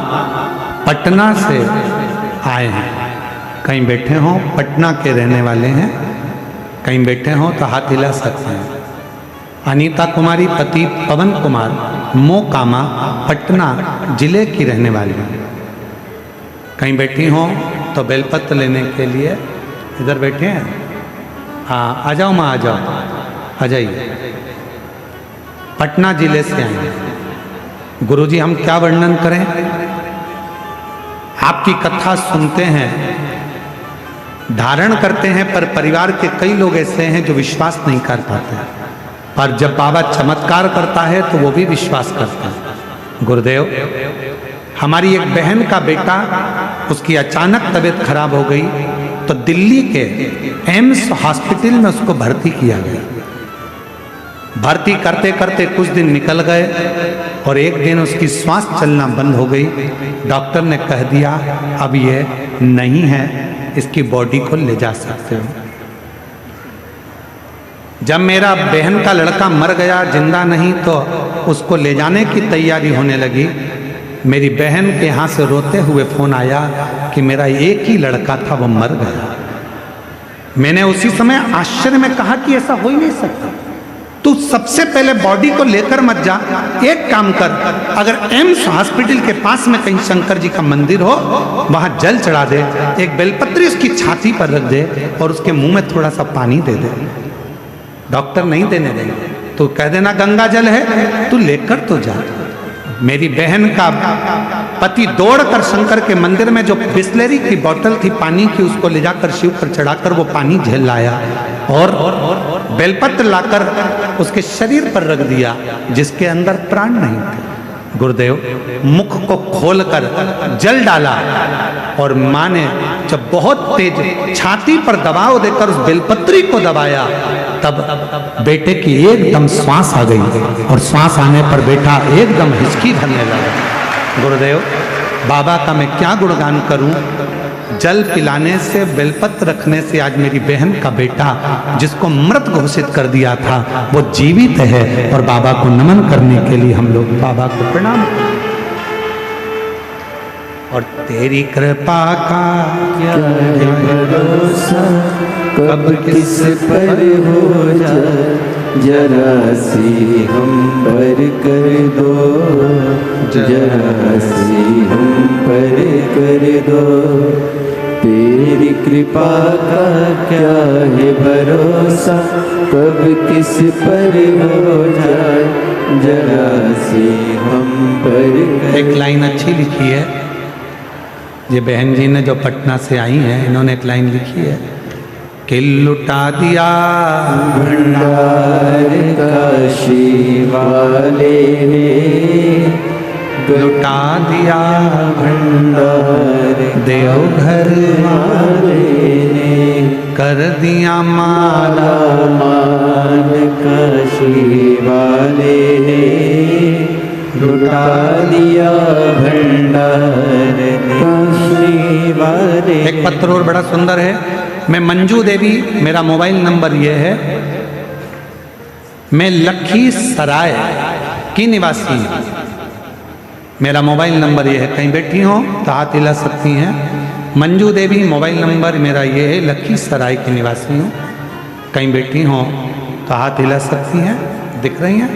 [SPEAKER 1] पटना से आए हैं। कहीं बैठे हों, पटना के रहने वाले हैं, कहीं बैठे हों तो हाथ हिला सकते हैं। अनीता कुमारी, पति पवन कुमार, मोकामा, पटना जिले की रहने वाली हैं। कहीं बैठी हों तो बेलपत्र लेने के लिए इधर बैठे हैं। हाँ, आ जाओ माँ, आ जाओ, आ जाइए। पटना जिले से आए हैं। गुरुजी हम क्या वर्णन करें, आपकी कथा सुनते हैं, धारण करते हैं, पर परिवार के कई लोग ऐसे हैं जो विश्वास नहीं कर पाते, पर जब बाबा चमत्कार करता है तो वो भी विश्वास करता है। गुरुदेव, हमारी एक बहन का बेटा, उसकी अचानक तबीयत खराब हो गई तो दिल्ली के एम्स हॉस्पिटल में उसको भर्ती किया गया। भर्ती करते करते कुछ दिन निकल गए और एक दिन उसकी श्वास चलना बंद हो गई। डॉक्टर ने कह दिया अब ये नहीं है, इसकी बॉडी को ले जा सकते हो। जब मेरा बहन का लड़का मर गया, जिंदा नहीं, तो उसको ले जाने की तैयारी होने लगी। मेरी बहन के यहाँ से रोते हुए फोन आया कि मेरा एक ही लड़का था, वो मर गया। मैंने उसी समय आश्चर्य में कहा कि ऐसा हो ही नहीं सकता। तू सबसे पहले बॉडी को लेकर मत जा, एक काम कर, अगर एम्स हॉस्पिटल के पास में कहीं शंकर जी का मंदिर हो, वहां जल चढ़ा दे, एक बेलपत्री उसकी छाती पर रख दे और उसके मुंह में थोड़ा सा पानी दे दे। डॉक्टर नहीं देने देंगे, तो कह देना गंगा जल है, तू लेकर तो जा। मेरी बहन का पति दौड़कर शंकर के मंदिर में जो बिस्लेरी की बोतल थी पानी की, उसको ले जाकर शिव पर चढ़ाकर वो पानी झेल लाया और बेलपत्र लाकर उसके शरीर पर रख दिया, जिसके अंदर प्राण नहीं थे। गुरुदेव, मुख को खोलकर जल डाला और माँ ने जब बहुत तेज छाती पर दबाव देकर उस बेलपत्री को दबाया, तब बेटे की एकदम श्वास आ गई और श्वास आने पर बेटा एकदम हिचकी भरने लगा। गुरुदेव, बाबा का मैं क्या गुणगान करूं। जल पिलाने से, बेलपत्र रखने से आज मेरी बहन का बेटा, जिसको मृत घोषित कर दिया था, वो जीवित है और बाबा को नमन करने के लिए हम लोग बाबा को प्रणाम करते। और तेरी कृपा का
[SPEAKER 2] क्या भरोसा, कब किस पर हो जाए, जरा सी हम पर कर दो, जरा सी हम पर कर दो। तेरी कृपा का क्या है भरोसा, कब किस पर हो जाए जरा सी हम पर।
[SPEAKER 1] एक लाइन अच्छी लिखी है, ये बहन जी ने जो पटना से आई हैं, इन्होंने एक लाइन लिखी है कि लुटा दिया
[SPEAKER 2] भंडार काशी वाले ने,
[SPEAKER 1] लुटा दिया
[SPEAKER 2] भंडार
[SPEAKER 1] देवघर
[SPEAKER 2] वाले ने,
[SPEAKER 1] कर दिया माला
[SPEAKER 2] मान काशी वाले ने, लुटा दिया भंडार काशी वाले।
[SPEAKER 1] एक पत्र और बड़ा सुंदर है। मैं मंजू देवी, मेरा मोबाइल नंबर ये है, मैं लखीसराय की निवासी हूँ। मेरा मोबाइल नंबर ये है, कहीं बैठी हो तो हाथ हिला सकती हैं। मंजू देवी मोबाइल नंबर मेरा ये है, लखीसराय की निवासी हूँ। कहीं बैठी हो तो हाथ हिला सकती हैं। दिख रही हैं?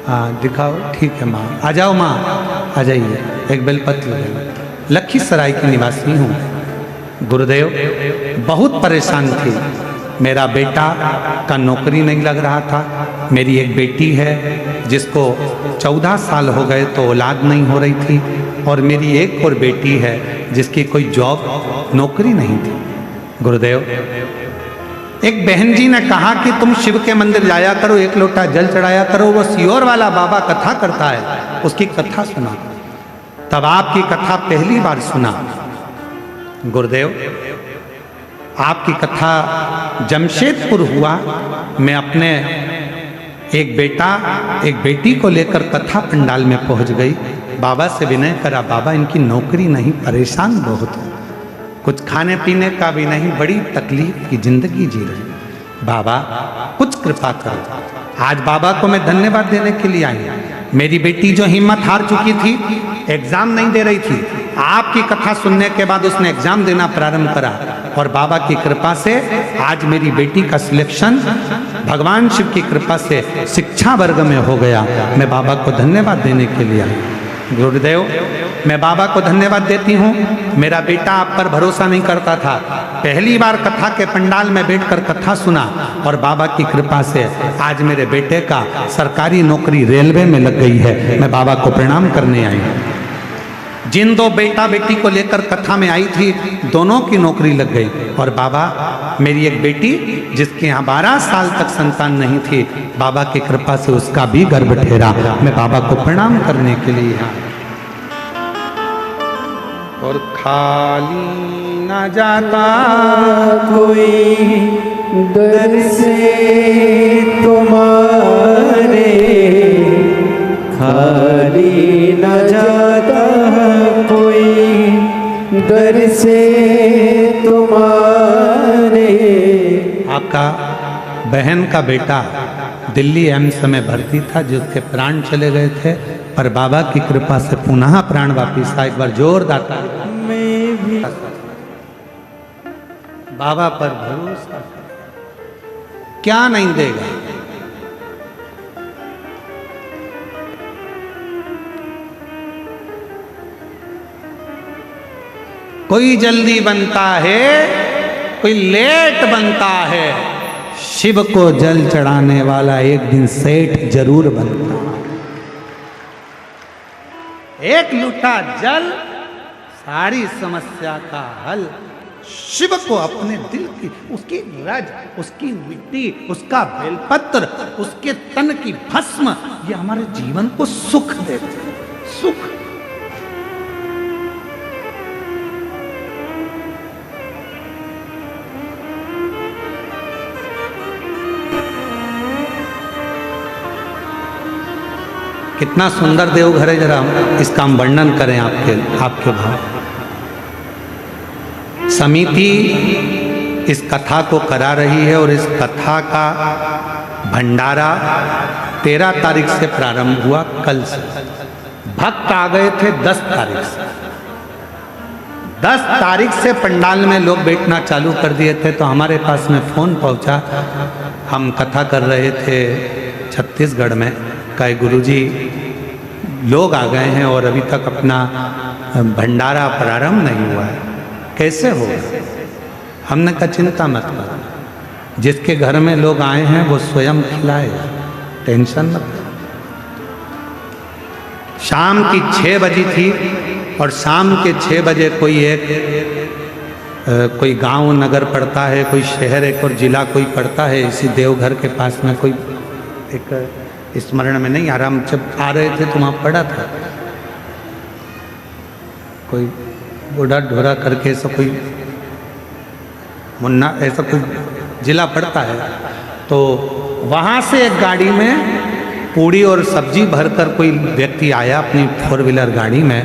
[SPEAKER 1] हाँ दिखाओ, ठीक है माँ, आ जाओ माँ, आ जाइए। एक बेलपत्र ले। लखीसराय की निवासी हूँ। गुरुदेव बहुत परेशान थी, मेरा बेटा का नौकरी नहीं लग रहा था। मेरी एक बेटी है जिसको 14 साल हो गए तो औलाद नहीं हो रही थी, और मेरी एक और बेटी है जिसकी कोई जॉब नौकरी नहीं थी। गुरुदेव एक बहन जी ने कहा कि तुम शिव के मंदिर जाया करो, एक लोटा जल चढ़ाया करो, वो सियोर वाला बाबा कथा करता है, उसकी कथा सुना। तब आपकी कथा पहली बार सुना। गुरुदेव आपकी कथा जमशेदपुर हुआ। मैं अपने एक बेटा एक बेटी को लेकर कथा पंडाल में पहुंच गई। बाबा से विनय करा, बाबा इनकी नौकरी नहीं, परेशान बहुत हूँ, कुछ खाने पीने का भी नहीं, बड़ी तकलीफ की जिंदगी जी रही। बाबा कुछ कृपा करो। आज बाबा को मैं धन्यवाद देने के लिए आई। मेरी बेटी जो हिम्मत हार चुकी थी, एग्जाम नहीं दे रही थी, आपकी कथा सुनने के बाद उसने एग्जाम देना प्रारंभ करा, और बाबा की कृपा से आज मेरी बेटी का सिलेक्शन भगवान शिव की कृपा से शिक्षा वर्ग में हो गया। मैं बाबा को धन्यवाद देने के लिए आई। गुरुदेव मैं बाबा को धन्यवाद देती हूँ। मेरा बेटा आप पर भरोसा नहीं करता था, पहली बार कथा के पंडाल में बैठकर कथा सुना, और बाबा की कृपा से आज मेरे बेटे का सरकारी नौकरी रेलवे में लग गई है। मैं बाबा को प्रणाम करने आई हूँ। जिन दो बेटा बेटी को लेकर कथा में आई थी, दोनों की नौकरी लग गई, और बाबा मेरी एक बेटी जिसके यहाँ 12 साल तक संतान नहीं थी, बाबा की कृपा से उसका भी गर्भ ठहरा। मैं बाबा को प्रणाम करने के लिए यहाँ। और खाली न जाता
[SPEAKER 2] कोई दर से तुम्हारे, खाली न जाता कोई दर से तुम्हारे।
[SPEAKER 1] आपका बहन का बेटा दिल्ली एम्स में भर्ती था, जिसके प्राण चले गए थे, पर बाबा की कृपा से पुनः प्राण वापिस आया। एक बार जोरदार
[SPEAKER 2] मैं भी
[SPEAKER 1] बाबा पर भरोसा, क्या नहीं देगा। कोई जल्दी बनता है, कोई लेट बनता है, शिव को जल चढ़ाने वाला एक दिन सेठ जरूर बनता है। एक लूटा जल सारी समस्या का हल। शिव को अपने दिल की, उसकी रज, उसकी मिट्टी, उसका बेलपत्र, उसके तन की भस्म, ये हमारे जीवन को सुख देते, सुख। कितना सुंदर देवघर है, जरा इसका हम वर्णन करें आपके भाव। समिति इस कथा को करा रही है, और इस कथा का भंडारा 13 तारीख से प्रारंभ हुआ, कल से। भक्त आ गए थे 10 तारीख से। 10 तारीख से पंडाल में लोग बैठना चालू कर दिए थे। तो हमारे पास में फोन पहुंचा, हम कथा कर रहे थे छत्तीसगढ़ में, कहे गुरुजी लोग आ गए हैं और अभी तक अपना भंडारा प्रारंभ नहीं हुआ है, कैसे होगा। हमने कहा चिंता मत करो, जिसके घर में लोग आए हैं वो स्वयं खिलाएगा, टेंशन मत करो। शाम की 6 बजी थी और शाम के 6 बजे कोई गांव नगर पड़ता है, कोई शहर एक और जिला कोई पड़ता है, इसी देवघर के पास में कोई एक स्मरण में नहीं आ रहा, हम जब आ रहे थे तो वहाँ पड़ा था, कोई बूढ़ा ढोरा करके ऐसा कोई मुन्ना ऐसा कोई जिला पड़ता है। तो वहाँ से एक गाड़ी में पूड़ी और सब्जी भरकर कोई व्यक्ति आया अपनी 4 व्हीलर गाड़ी में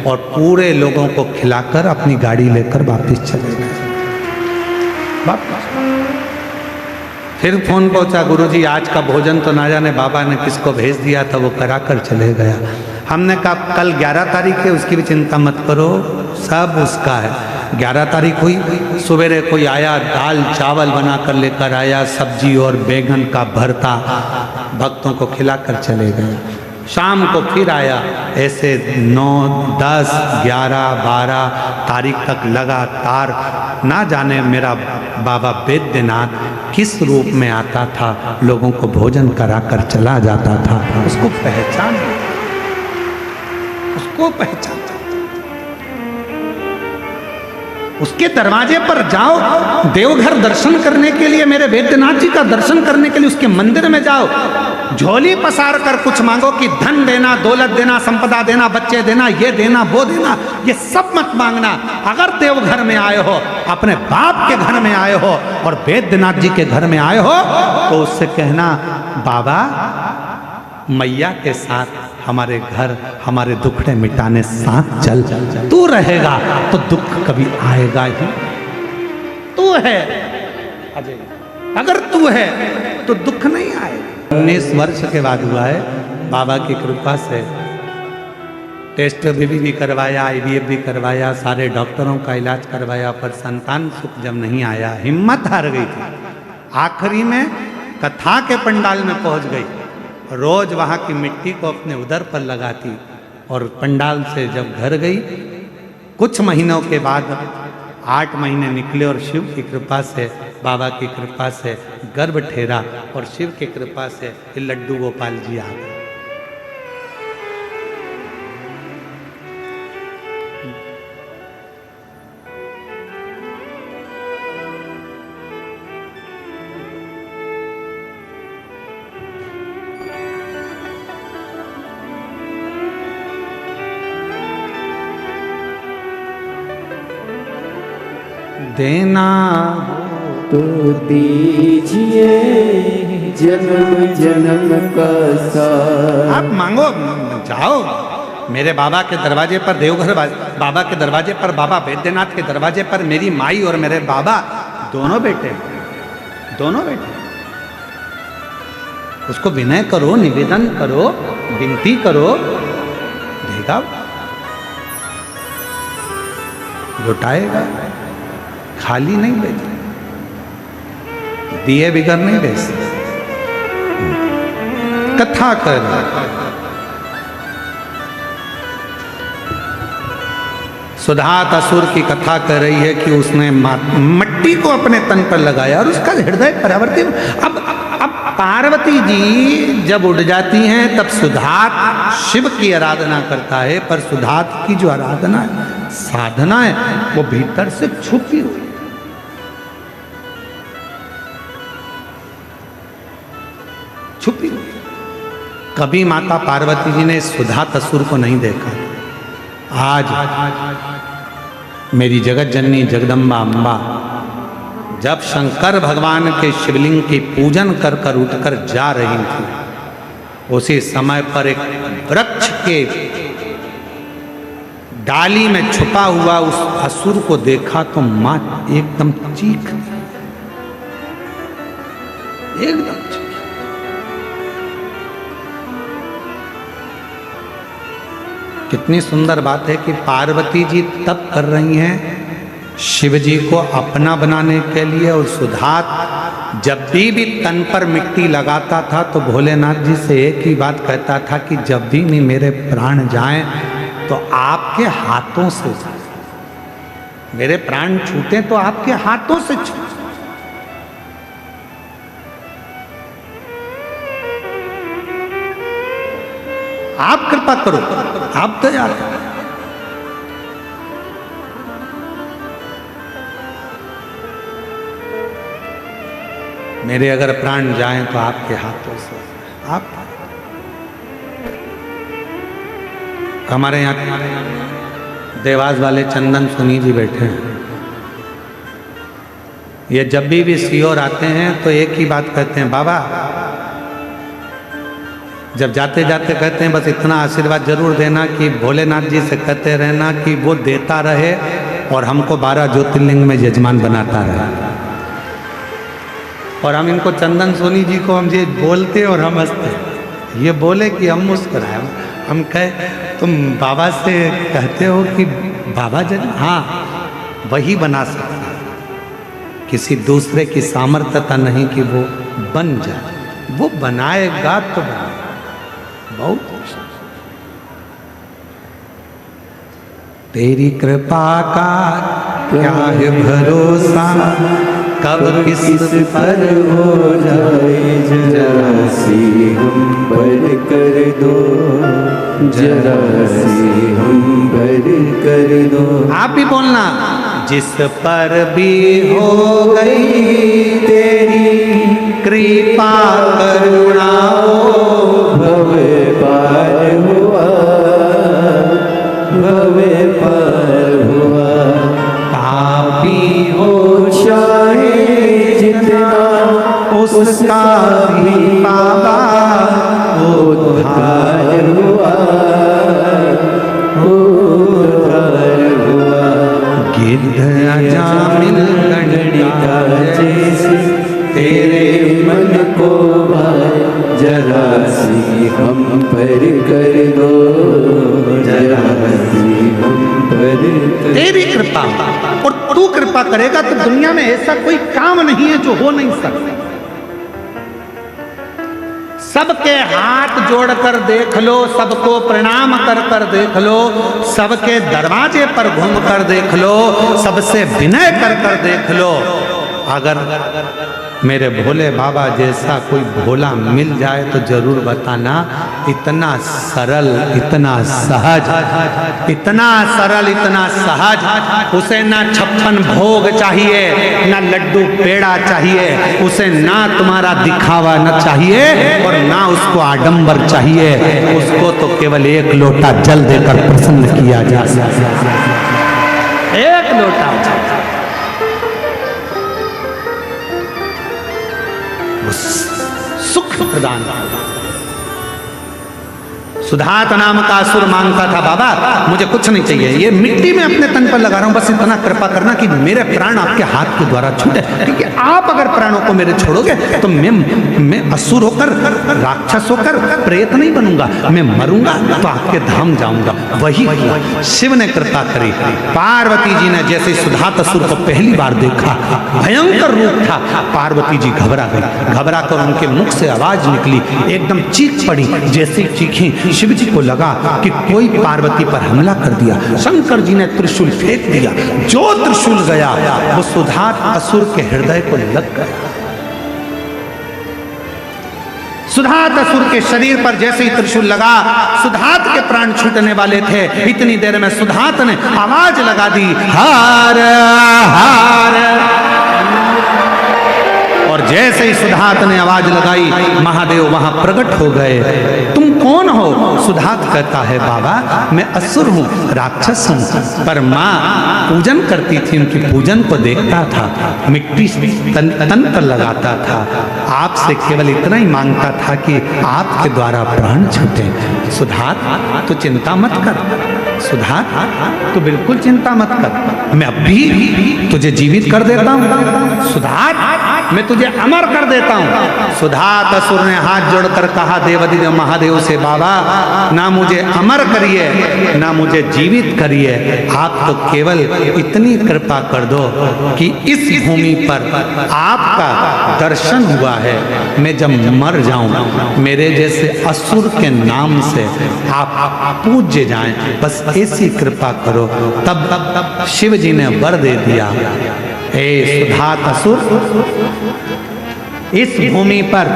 [SPEAKER 1] और पूरे लोगों को खिलाकर अपनी गाड़ी लेकर वापस चले गए। फिर फोन पहुंचा, गुरुजी आज का भोजन तो ना जाने बाबा ने किसको भेज दिया था, वो करा कर चले गया। हमने कहा कल 11 तारीख है, उसकी भी चिंता मत करो, सब उसका है। 11 तारीख हुई, सवेरे कोई आया, दाल चावल बना कर लेकर आया, सब्जी और बैगन का भरता, भक्तों को खिलाकर चले गए। शाम को फिर आया, ऐसे 9, 10, 11, 12 तारीख तक लगातार ना जाने मेरा बाबा वैद्यनाथ किस रूप में आता था, लोगों को भोजन कराकर चला जाता था। उसको पहचान, उसको पहचान, उसके दरवाजे पर जाओ, देवघर दर्शन करने के लिए, मेरे वैद्यनाथ जी का दर्शन करने के लिए उसके मंदिर में जाओ, झोली पसार कर कुछ मांगो कि धन देना, दौलत देना, संपदा देना, बच्चे देना, ये देना, वो देना, ये सब मत मांगना। अगर देवघर में आए हो, अपने बाप के घर में आए हो और वैद्यनाथ जी के घर में आए हो, तो उससे कहना बाबा मैया के साथ हमारे घर, हमारे दुखड़े मिटाने साथ चल, तू रहेगा तो दुख कभी आएगा ही। तू है अजय, अगर तू है तो दुख नहीं आएगा। 19 वर्ष के बाद हुआ है, बाबा की कृपा से टेस्ट भी करवाया, IVF भी करवाया, सारे डॉक्टरों का इलाज करवाया, पर संतान सुख जब नहीं आया, हिम्मत हार गई थी। आखिरी में कथा के पंडाल में पहुंच गई, रोज वहाँ की मिट्टी को अपने उदर पर लगाती और पंडाल से जब घर गई, कुछ महीनों के बाद 8 महीने निकले और शिव की कृपा से, बाबा की कृपा से गर्भ ठहरा और शिव की कृपा से लड्डू गोपाल जी आ गए। देना
[SPEAKER 2] तो दीजिए जन्म जन्म का साथ।
[SPEAKER 1] आप मांगो, जाओ मेरे बाबा के दरवाजे पर, देवघर बाबा के दरवाजे पर, बाबा वैद्यनाथ के दरवाजे पर मेरी माई और मेरे बाबा दोनों बैठे, दोनों बैठे। उसको विनय करो, निवेदन करो, विनती करो, देगा, लुटाएगा, खाली नहीं बैठे, दिए बिगर नहीं बेचते। कथा कर, सुधात असुर की कथा कर रही है कि उसने मट्टी को अपने तन पर लगाया और उसका हृदय परावर्तित। अब पार्वती जी जब उड़ जाती हैं तब सुधात शिव की आराधना करता है, पर सुधात की जो आराधना है, साधना है, वो भीतर से छुपी हुई, छुपी हुई। कभी माता पार्वती जी ने सुधात असुर को नहीं देखा। आज मेरी जगत जननी जगदम्बा अम्बा जब शंकर भगवान के शिवलिंग की पूजन कर कर उठकर जा रही थी, उसी समय पर एक वृक्ष के डाली में छुपा हुआ उस असुर को देखा तो मां एकदम चीख, एकदम चीख। कितनी सुंदर बात है कि पार्वती जी तप कर रही हैं शिव जी को अपना बनाने के लिए, और सुधात जब भी तन पर मिट्टी लगाता था तो भोलेनाथ जी से एक ही बात कहता था कि जब भी मेरे प्राण जाएं तो आपके हाथों से जाए, मेरे प्राण छूटे तो आपके हाथों से छूटे। आप कृपा करो, आप दया करो। मेरे अगर प्राण जाएं तो आपके हाथों से। आप हमारे यहाँ देवास वाले चंदन सुनी जी बैठे हैं। ये जब भी सीओर आते हैं तो एक ही बात कहते हैं, बाबा जब जाते जाते कहते हैं बस इतना आशीर्वाद जरूर देना कि भोलेनाथ जी से कहते रहना कि वो देता रहे और हमको 12 ज्योतिर्लिंग में यजमान बनाता रहे। और हम इनको चंदन सोनी जी को हम ये बोलते और हम हंसते, ये बोले कि हम मुस्कुराए। हम कहे तुम बाबा से कहते हो कि बाबा जन, हाँ वही बना सकता है, किसी दूसरे की सामर्थ्यता नहीं कि वो बन जाए, वो बनाएगा तो बनाएगा। बहुत तेरी कृपा का क्या है भरोसा, कब किस पर हो
[SPEAKER 2] जाए, जरा सी हम पर कर दो, जरा सी हम पर कर दो।
[SPEAKER 1] आप भी बोलना, जिस पर भी हो गई तेरी कृपा करुणा,
[SPEAKER 2] भव पार हुआ, भव पार हुआ।
[SPEAKER 1] पापी
[SPEAKER 2] हो चाहे जितना उसका भी बाबा उद्धार हुआ, उद्धार हुआ।
[SPEAKER 1] गिद्ध अजामिल
[SPEAKER 2] गणिका जैसे तेरे मन को भाए, जरा सी हम पर कर दो, जरा सी हम पर कर।
[SPEAKER 1] तेरी कृपा, और तू कृपा करेगा तो दुनिया में ऐसा कोई काम नहीं है जो हो नहीं सकता। सबके हाथ जोड़कर देख लो, सबको प्रणाम कर कर देख लो, सबके दरवाजे पर घूम कर देख लो, सबसे विनय कर कर देख लो। अगर मेरे भोले बाबा जैसा कोई भोला मिल जाए तो जरूर बताना। इतना सरल, इतना सहज, इतना सरल, इतना सहज। उसे ना 56 भोग चाहिए, ना लड्डू पेड़ा चाहिए, उसे ना तुम्हारा दिखावा न चाहिए और ना उसको आडंबर चाहिए। उसको तो केवल एक लोटा जल देकर प्रसन्न किया जा सकता है। एक लोटा सुख प्रदान। सुधात नाम का असुर मांगता था, बाबा मुझे कुछ नहीं चाहिए, ये मिट्टी में अपने तन पर लगा रहा हूं, बस इतना कृपा करना कि मेरे प्राण आपके हाथ के द्वारा छूटे। क्योंकि आप अगर प्राणों को मेरे छोड़ोगे तो मैं असुर होकर, राक्षस होकर प्रेत नहीं बनूंगा, मैं मरूंगा तो आपके धाम जाऊंगा। वही शिव ने कृपा करी। पार्वती जी ने जैसे सुधात असुर को पहली बार देखा, भयंकर रूप था, पार्वती जी घबरा गई। घबरा कर उनके मुख से आवाज निकली, एकदम चीख पड़ी। जैसे चीखी शिव जी को लगा कि कोई पार्वती पर हमला कर दिया। शंकर जी ने त्रिशूल फेंक दिया, जो त्रिशूल गया वो सुधात असुर के हृदय को लग गया। सुधात असुर के शरीर पर जैसे ही त्रिशूल लगा, सुधात के प्राण छूटने वाले थे। इतनी देर में सुधात ने आवाज लगा दी, हार हार। और जैसे ही सुधात ने आवाज लगाई, महादेव वहां प्रकट हो गए। तुम कौन हो? सुधात कहता है, बाबा मैं असुर हूँ, राक्षस हूँ, पर माँ पूजन करती थी, उनकी पूजन को देखता था, मिट्टी तन पर लगाता था, आपसे केवल इतना ही मांगता था कि आपके द्वारा प्राण छूटे। सुधात तो चिंता मत कर, सुधात तो बिल्कुल चिंता मत कर, मैं अब भी तुझे जीवित कर देता हूँ। सुधात मैं तुझे अमर कर देता हूँ। सुधात असुर ने हाथ जोड़कर कहा देवाधिदेव महादेव से, बाबा ना मुझे अमर करिए ना मुझे जीवित करिए, आप तो केवल इतनी कृपा कर दो कि इस भूमि पर आपका दर्शन हुआ है, मैं जब मर जाऊं मेरे जैसे असुर के नाम से आप पूज्य जाएं, बस ऐसी कृपा करो। तब शिव जी ने वर दे दिया, हे सुधात असुर, इस भूमि पर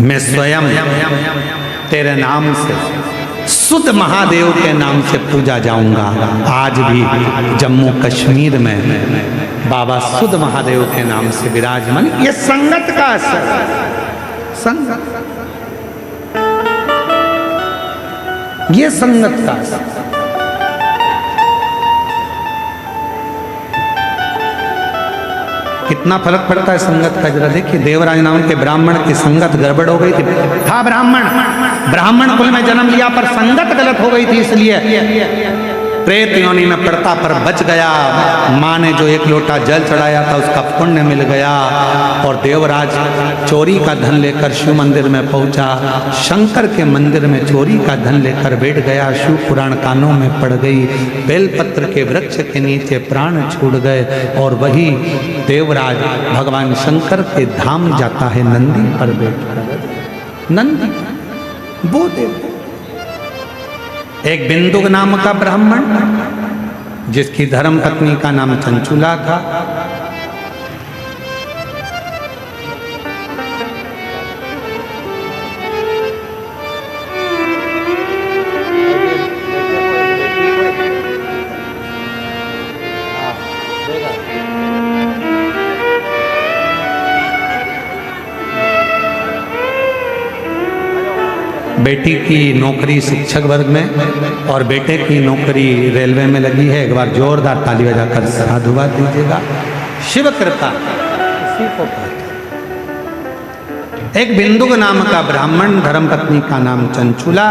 [SPEAKER 1] मैं स्वयं तेरे नाम से शुद्ध महादेव के नाम से पूजा जाऊंगा। आज भी जम्मू कश्मीर में बाबा शुद्ध महादेव के नाम से विराजमान। ये संगत का असर, संगत, ये संगत का असर। कितना फर्क पड़ता है संगत का, जरा देखिए। देवराज नाम के ब्राह्मण की संगत गड़बड़ हो गई थी, था ब्राह्मण कुल में जन्म लिया पर संगत गलत हो गई थी, इसलिए प्रेत योनि में पड़ता पर बच गया। माँ ने जो 1 लोटा जल चढ़ाया था उसका पुण्य मिल गया, और देवराज चोरी का धन लेकर शिव मंदिर में पहुंचा, शंकर के मंदिर में चोरी का धन लेकर बैठ गया। शिव पुराण कानों में पड़ गई, बेलपत्र के वृक्ष के नीचे प्राण छूट गए, और वही देवराज भगवान शंकर के धाम जाता है नंदी पर बैठकर। नंदी वो देव, एक बिंदुक नाम का ब्राह्मण जिसकी धर्म पत्नी का नाम चंचुला था, बेटी की नौकरी शिक्षक वर्ग में और बेटे की नौकरी रेलवे में लगी है। एक बार जोरदार ताली बजाकर साधुवाद दीजिएगा। शिव कृपा इसी को कहते। एक बिंदुक नाम का ब्राह्मण, धर्मपत्नी का नाम चंचुला,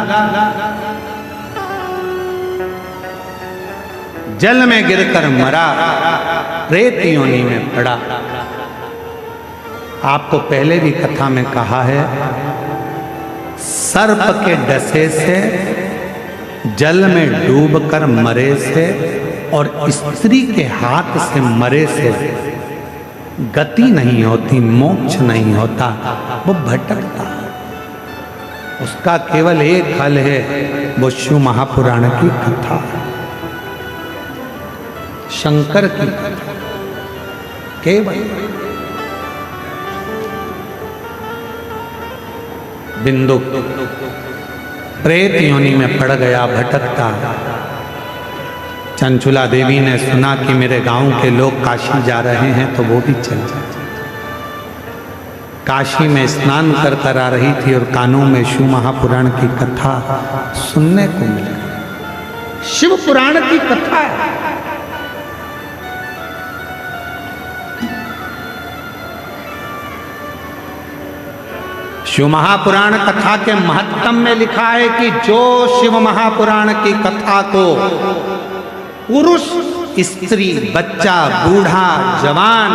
[SPEAKER 1] जल में गिरकर मरा, प्रेत योनि में पड़ा। आपको पहले भी कथा में कहा है, सर्प के डसे से, जल में डूबकर मरे से और स्त्री के हाथ से मरे से गति नहीं होती, मोक्ष नहीं होता, वो भटकता। उसका केवल एक हल है, वो शिव महापुराण की कथा, शंकर की कथा केवल। बिंदुक प्रेत योनि में पड़ गया, भटकता। चंचुला देवी ने सुना कि मेरे गांव के लोग काशी जा रहे हैं, तो वो भी चल जाए। काशी में स्नान कर कर आ रही थी और कानों में शिव महापुराण की कथा सुनने को मिली। शिव पुराण की कथा है। शिव महापुराण कथा के महत्तम में लिखा है कि जो शिव महापुराण की कथा को पुरुष, स्त्री, बच्चा, बूढ़ा, जवान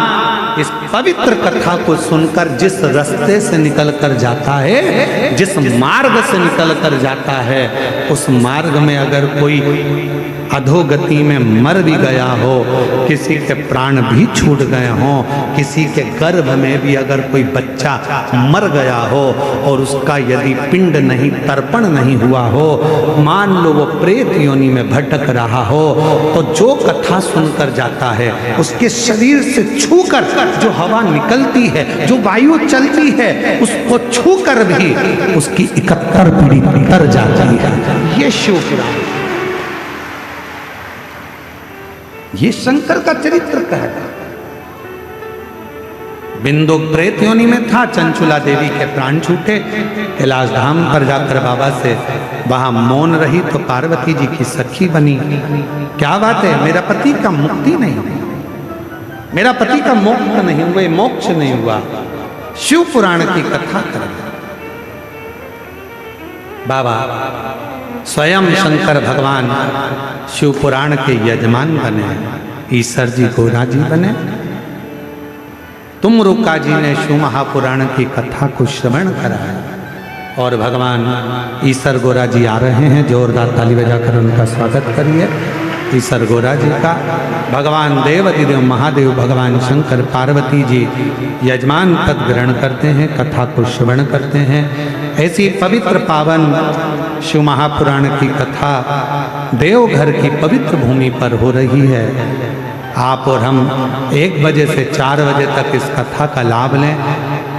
[SPEAKER 1] इस पवित्र कथा को सुनकर जिस रास्ते से निकल कर जाता है, जिस मार्ग से निकल कर जाता है, उस मार्ग में अगर कोई अधोगति में मर भी गया हो, किसी के प्राण भी छूट गए हों, किसी के गर्भ में भी अगर कोई बच्चा मर गया हो और उसका यदि पिंड नहीं, तर्पण नहीं हुआ हो, मान लो वो प्रेत योनि में भटक रहा हो, तो जो कथा सुनकर जाता है उसके शरीर से छूकर जो हवा निकलती है, जो वायु चलती है, उसको छूकर भी उसकी 71 पीढ़ी तर जाती है। ये शिव पुराण, ये शंकर का चरित्र कहता। बिंदुक प्रेत योनि में था, चंचुला देवी के प्राण छूटे। कैलाश धाम पर जाकर बाबा से वहां मौन रही तो पार्वती जी की सखी बनी। क्या बात है, मेरा पति का मुक्ति नहीं हुई, मेरा पति का मोक्ष नहीं हुआ, मोक्ष नहीं हुआ। शिव पुराण की कथा कर बाबा स्वयं शंकर भगवान शिव पुराण के यजमान बने, ईश्वर जी गोरा जी बने। तुमरुका जी ने शिव महापुराण की कथा को श्रवण कराया। और भगवान ईसर गोरा जी आ रहे हैं, जोरदार ताली बजाकर उनका स्वागत करिए। ईसर गोरा जी का भगवान देव अधिदेव महादेव भगवान शंकर पार्वती जी यजमान पद ग्रहण करते हैं, कथा को श्रवण करते हैं। ऐसी पवित्र पावन शिव महापुराण की कथा देवघर की पवित्र भूमि पर हो रही है। आप और हम 1 बजे से 4 बजे तक इस कथा का लाभ लें।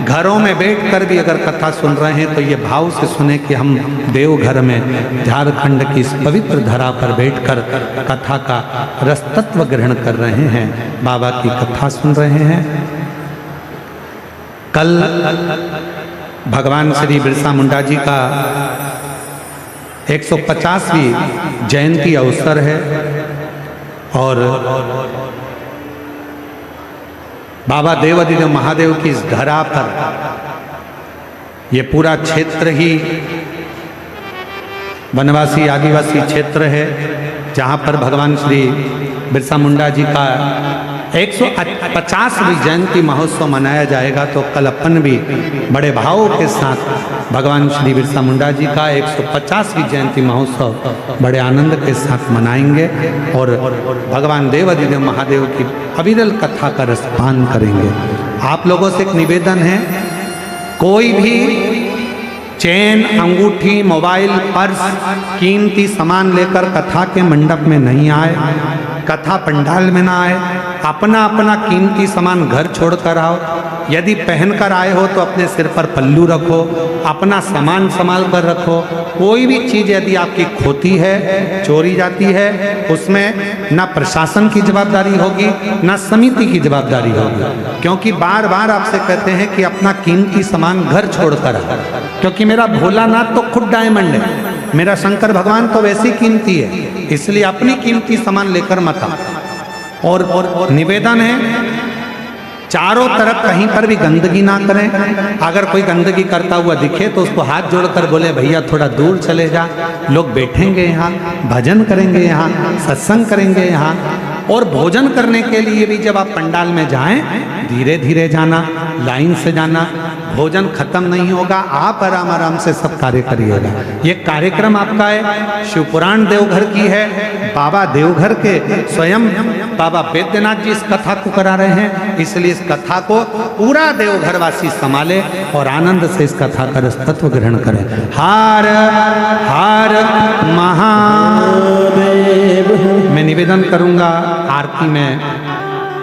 [SPEAKER 1] घरों में बैठकर भी अगर कथा सुन रहे हैं तो ये भाव से सुने कि हम देवघर में झारखंड की इस पवित्र धरा पर बैठकर कथा का रसतत्व ग्रहण कर रहे हैं, बाबा की कथा सुन रहे हैं। कल भगवान श्री बिरसा मुंडा जी का 150वीं जयंती अवसर है और बाबा देव अधिदेव महादेव की इस धरा पर ये पूरा क्षेत्र ही वनवासी आदिवासी क्षेत्र है, जहाँ पर भगवान श्री बिरसा मुंडा जी का 150वीं जयंती महोत्सव मनाया जाएगा। तो कल अपन भी बड़े भाव के साथ भगवान श्री बिरसा मुंडा जी का 150वीं जयंती महोत्सव बड़े आनंद के साथ मनाएंगे और भगवान देव अधिदेव महादेव की अविरल कथा का रसपान करेंगे। आप लोगों से एक निवेदन है, कोई भी चेन, अंगूठी, मोबाइल, पर्स, कीमती सामान लेकर कथा के मंडप में नहीं आए, कथा पंडाल में ना आए। अपना अपना कीमती सामान घर छोड़कर आओ। यदि पहनकर आए हो तो अपने सिर पर पल्लू रखो, अपना सामान संभाल कर रखो। कोई भी चीज़ यदि आपकी खोती है, चोरी जाती है, उसमें ना प्रशासन की जवाबदारी होगी ना समिति की जवाबदारी होगी, क्योंकि बार बार आपसे कहते हैं कि अपना कीमती सामान घर छोड़कर आओ। क्योंकि मेरा भोलानाथ तो खुद डायमंड है, मेरा शंकर भगवान तो वैसी कीमती है, इसलिए अपनी कीमती सामान लेकर मत आओ। और निवेदन है, चारों तरफ कहीं पर भी गंदगी ना करें। अगर कोई गंदगी करता हुआ दिखे तो उसको हाथ जोड़कर बोले भैया थोड़ा दूर चले जा, लोग बैठेंगे यहाँ, भजन करेंगे यहाँ, सत्संग करेंगे यहाँ। और भोजन करने के लिए भी जब आप पंडाल में जाएं, धीरे धीरे जाना, लाइन से जाना। भोजन खत्म नहीं होगा, आप आराम आराम से सब कार्य करिएगा। ये कार्यक्रम आपका है, शिवपुराण देवघर की है। बाबा देवघर के स्वयं बाबा वैद्यनाथ जी इस कथा को करा रहे हैं, इसलिए इस कथा को पूरा देवघर वासी संभाले और आनंद से इस कथा का रसतत्व ग्रहण करें। हर हर महादेव। मैं निवेदन करूंगा आरती में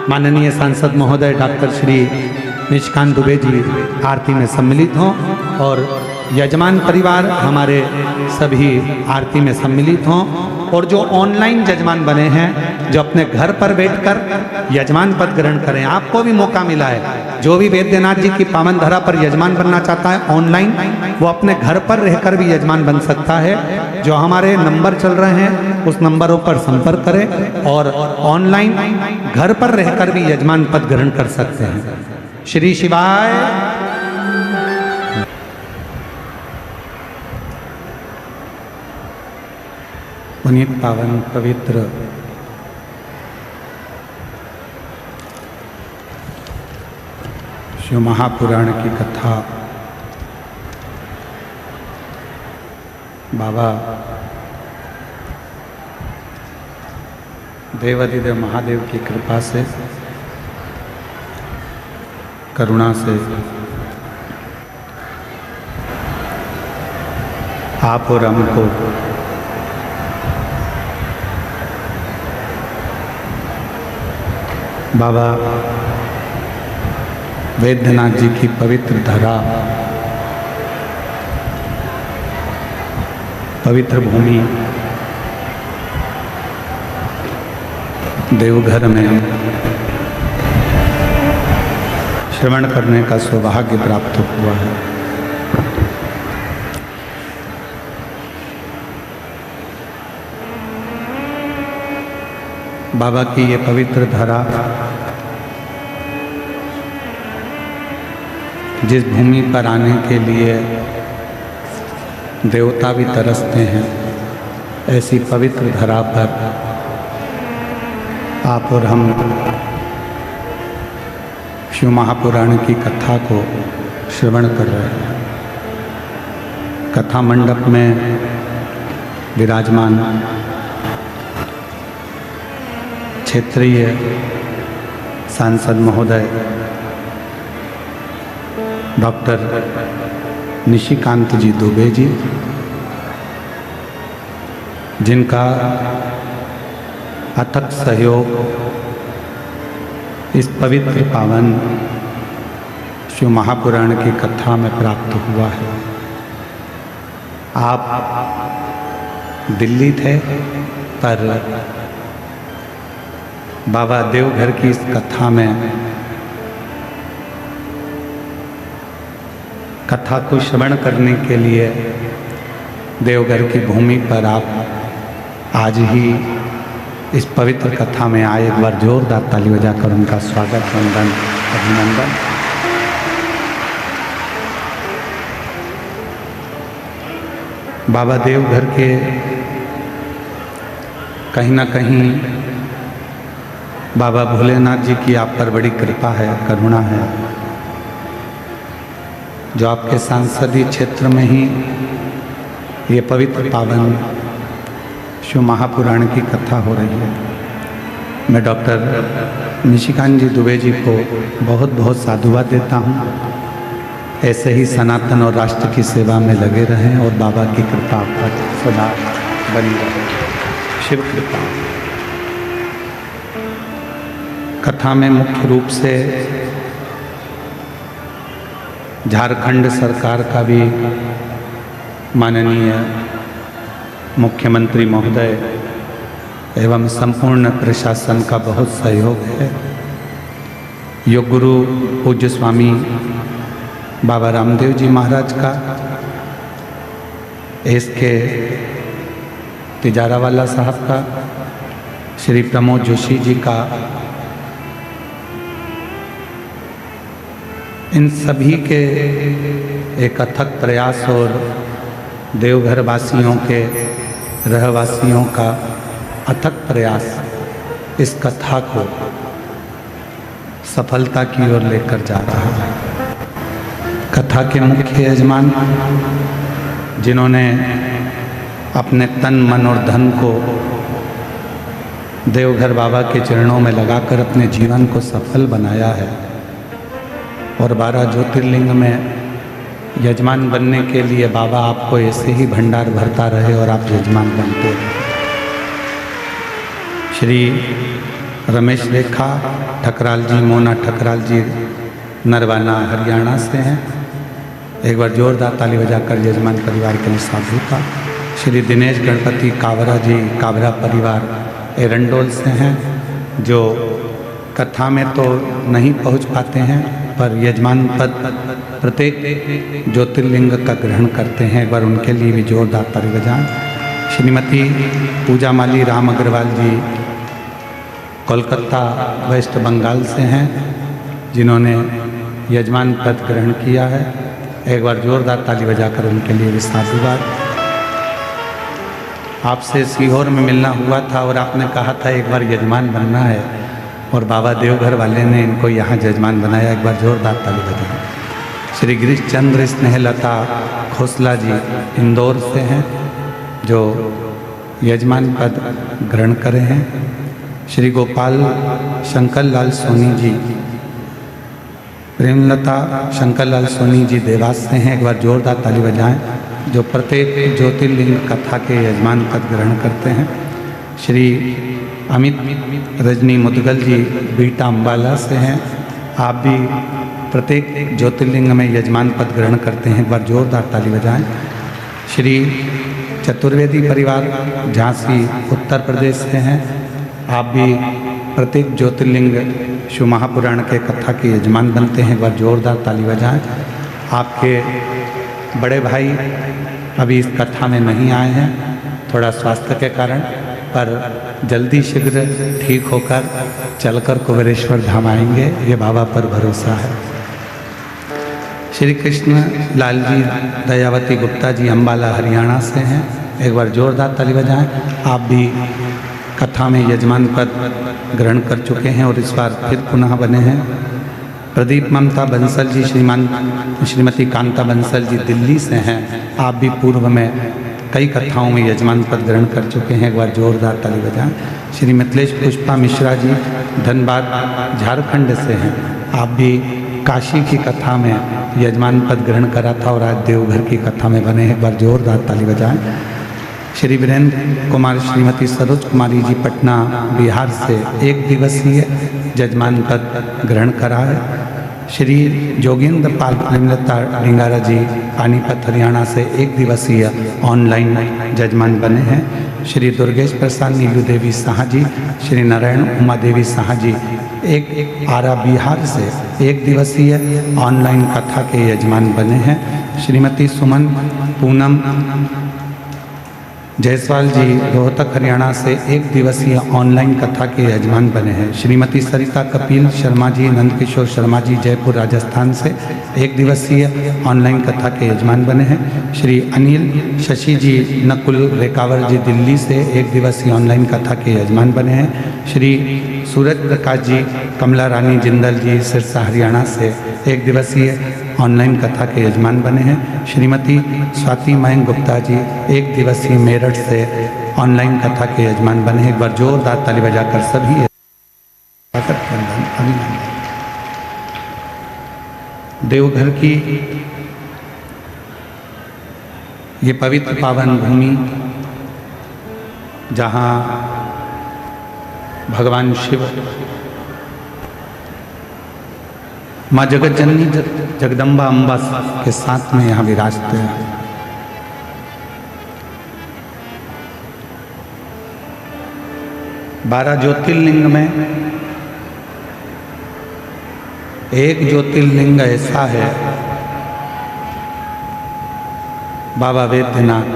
[SPEAKER 1] माननीय सांसद महोदय डॉक्टर श्री निशिकांत दुबे जी आरती में सम्मिलित हों और यजमान परिवार हमारे सभी आरती में सम्मिलित हों। और जो ऑनलाइन यजमान बने हैं, जो अपने घर पर बैठकर यजमान पद ग्रहण करें, आपको भी मौका मिला है। जो भी वैद्यनाथ जी की पावन धरा पर यजमान बनना चाहता है ऑनलाइन, वो अपने घर पर रहकर भी यजमान बन सकता है। जो हमारे नंबर चल रहे हैं उस नंबरों पर संपर्क करें और ऑनलाइन घर पर रहकर भी यजमान पद ग्रहण कर सकते हैं। श्री शिवाय। पुनीत पावन पवित्र शिव महापुराण की कथा बाबा देवाधिदेव महादेव की कृपा से, करुणा से आप और हमको बाबा वैद्यनाथ जी की पवित्र धरा, पवित्र भूमि देवघर में श्रवण करने का सौभाग्य प्राप्त हुआ है। बाबा की ये पवित्र धरा जिस भूमि पर आने के लिए देवता भी तरसते हैं, ऐसी पवित्र धरा पर आप और हम शिव महापुराण की कथा को श्रवण कर रहे हैं। कथा मंडप में विराजमान क्षेत्रीय सांसद महोदय डॉक्टर निशिकांत जी दुबे जी, जिनका अथक सहयोग इस पवित्र पावन शिव महापुराण की कथा में प्राप्त हुआ है। आप दिल्ली थे, पर बाबा देवघर की इस कथा में कथा को श्रवण करने के लिए देवघर की भूमि पर आप आज ही इस पवित्र कथा में आए। एक बार जोरदार ताली बजाकर उनका स्वागत, वंदन, अभिनंदन। बाबा देवघर के कहीं ना कहीं बाबा भोलेनाथ जी की आप पर बड़ी कृपा है, करुणा है, जो आपके सांसदीय क्षेत्र में ही ये पवित्र पावन शिव महापुराण की कथा हो रही है। मैं डॉक्टर निशिकांत जी दुबे जी को बहुत बहुत साधुवाद देता हूँ। ऐसे ही सनातन और राष्ट्र की सेवा में लगे रहें और बाबा की कृपा पर सदा बनी रहे। शिव कृपा। कथा में मुख्य रूप से झारखंड सरकार का भी माननीय मुख्यमंत्री महोदय एवं संपूर्ण प्रशासन का बहुत सहयोग है। योग गुरु पूज्य स्वामी बाबा रामदेव जी महाराज का, इसके तिजारावाला साहब का, श्री प्रमोद जोशी जी का, इन सभी के एक अथक प्रयास और देवघर वासियों के, रहवासियों का अथक प्रयास इस कथा को सफलता की ओर लेकर जा रहा है। कथा के मुख्य यजमान, जिन्होंने अपने तन, मन और धन को देवघर बाबा के चरणों में लगाकर अपने जीवन को सफल बनाया है और 12 ज्योतिर्लिंग में यजमान बनने के लिए बाबा आपको ऐसे ही भंडार भरता रहे और आप यजमान बनते रहे। श्री रमेश रेखा ठकराल जी, मोना ठकराल जी नरवाना हरियाणा से हैं। एक बार जोरदार ताली बजाकर यजमान परिवार के लिए साधु का। श्री दिनेश गणपति कावरा जी, कावरा परिवार एरंडोल से हैं, जो कथा में तो नहीं पहुंच पाते हैं पर यजमान पद प्रत्येक ज्योतिर्लिंग का ग्रहण करते हैं। एक बार उनके लिए भी जोरदार ताली बजाएं। श्रीमती पूजा माली राम अग्रवाल जी कोलकाता वेस्ट बंगाल से हैं, जिन्होंने यजमान पद ग्रहण किया है। एक बार जोरदार ताली बजाकर उनके लिए भी साधुवाद। आपसे सीहोर में मिलना हुआ था और आपने कहा था एक बार यजमान बनना है, और बाबा देवघर वाले ने इनको यहाँ यजमान बनाया। एक बार जोरदार ताली बजाएं। श्री गिरीश चंद्र स्नेहलता खोसला जी इंदौर से हैं, जो यजमान पद ग्रहण करे हैं। श्री गोपाल शंकर लाल सोनी जी, प्रेमलता शंकर लाल सोनी जी देवास से हैं। एक बार जोरदार ताली बजाएं, जो प्रत्येक ज्योतिर्लिंग कथा के यजमान पद ग्रहण करते हैं। श्री अमित रजनी मुदगल जी बीटा अम्बाला से हैं। आप भी प्रत्येक ज्योतिर्लिंग में यजमान पद ग्रहण करते हैं। एक बार जोरदार ताली बजाएं। श्री चतुर्वेदी परिवार झांसी उत्तर प्रदेश से हैं। आप भी प्रत्येक ज्योतिर्लिंग शिव महापुराण के कथा के यजमान बनते हैं। एक बार जोरदार ताली बजाएं। आपके बड़े भाई अभी इस कथा में नहीं आए हैं, थोड़ा स्वास्थ्य के कारण, पर जल्दी शीघ्र ठीक होकर चलकर कुबेरेश्वर धाम आएंगे, ये बाबा पर भरोसा है। श्री कृष्ण लाल जी दयावती गुप्ता जी अम्बाला हरियाणा से हैं। एक बार जोरदार ताली बजाएं। आप भी कथा में यजमान पद ग्रहण कर चुके हैं और इस बार फिर पुनः बने हैं। प्रदीप ममता बंसल जी, श्रीमती कांता बंसल जी दिल्ली से हैं। आप भी पूर्व में कई कथाओं में यजमान पद ग्रहण कर चुके हैं, एक बार जोरदार ताली बजाएं। श्री मिथिलेश पुष्पा मिश्रा जी धनबाद झारखंड से हैं। आप भी काशी की कथा में यजमान पद ग्रहण करा था और आज देवघर की कथा में बने हैं, एक बार जोरदार ताली बजाएं। श्री वीरेंद्र कुमार श्रीमती सरोज कुमारी जी पटना बिहार से 1 दिवसीय जजमान पद ग्रहण करा है। श्री जोगिंद्र पाल प्रेमलता डिंगारा जी पानीपत हरियाणा से 1 दिवसीय ऑनलाइन जजमान बने हैं। श्री दुर्गेश प्रसाद नीलू देवी शाह जी, श्री नारायण उमा देवी शाह जी एक आरा बिहार से 1 दिवसीय ऑनलाइन कथा के यजमान बने हैं। श्रीमती सुमन पूनम जायसवाल जी रोहतक हरियाणा से 1 दिवसीय ऑनलाइन कथा के यजमान बने हैं। श्रीमती सरिता कपिल शर्मा जी नंदकिशोर शर्मा जी जयपुर राजस्थान से 1 दिवसीय ऑनलाइन कथा के यजमान बने हैं। श्री अनिल शशि जी नकुल रेकावर जी दिल्ली से 1 दिवसीय ऑनलाइन कथा के यजमान बने हैं। श्री सूरज प्रकाश जी कमला रानी जिंदल जी सिरसा हरियाणा से 1 दिवसीय ऑनलाइन कथा के यजमान बने हैं। श्रीमती स्वाति मयंक गुप्ता जी 1 दिवसीय मेरठ से ऑनलाइन कथा के यजमान बने हैं। एक बार जोरदार ताली बजाकर सभी अभिनंदन। देवघर की ये पवित्र पावन भूमि जहाँ भगवान शिव माँ जगत जननी जगदम्बा अम्बा के साथ में यहाँ विराजते हैं। बारह ज्योतिर्लिंग में एक ज्योतिर्लिंग ऐसा है बाबा वैद्यनाथ।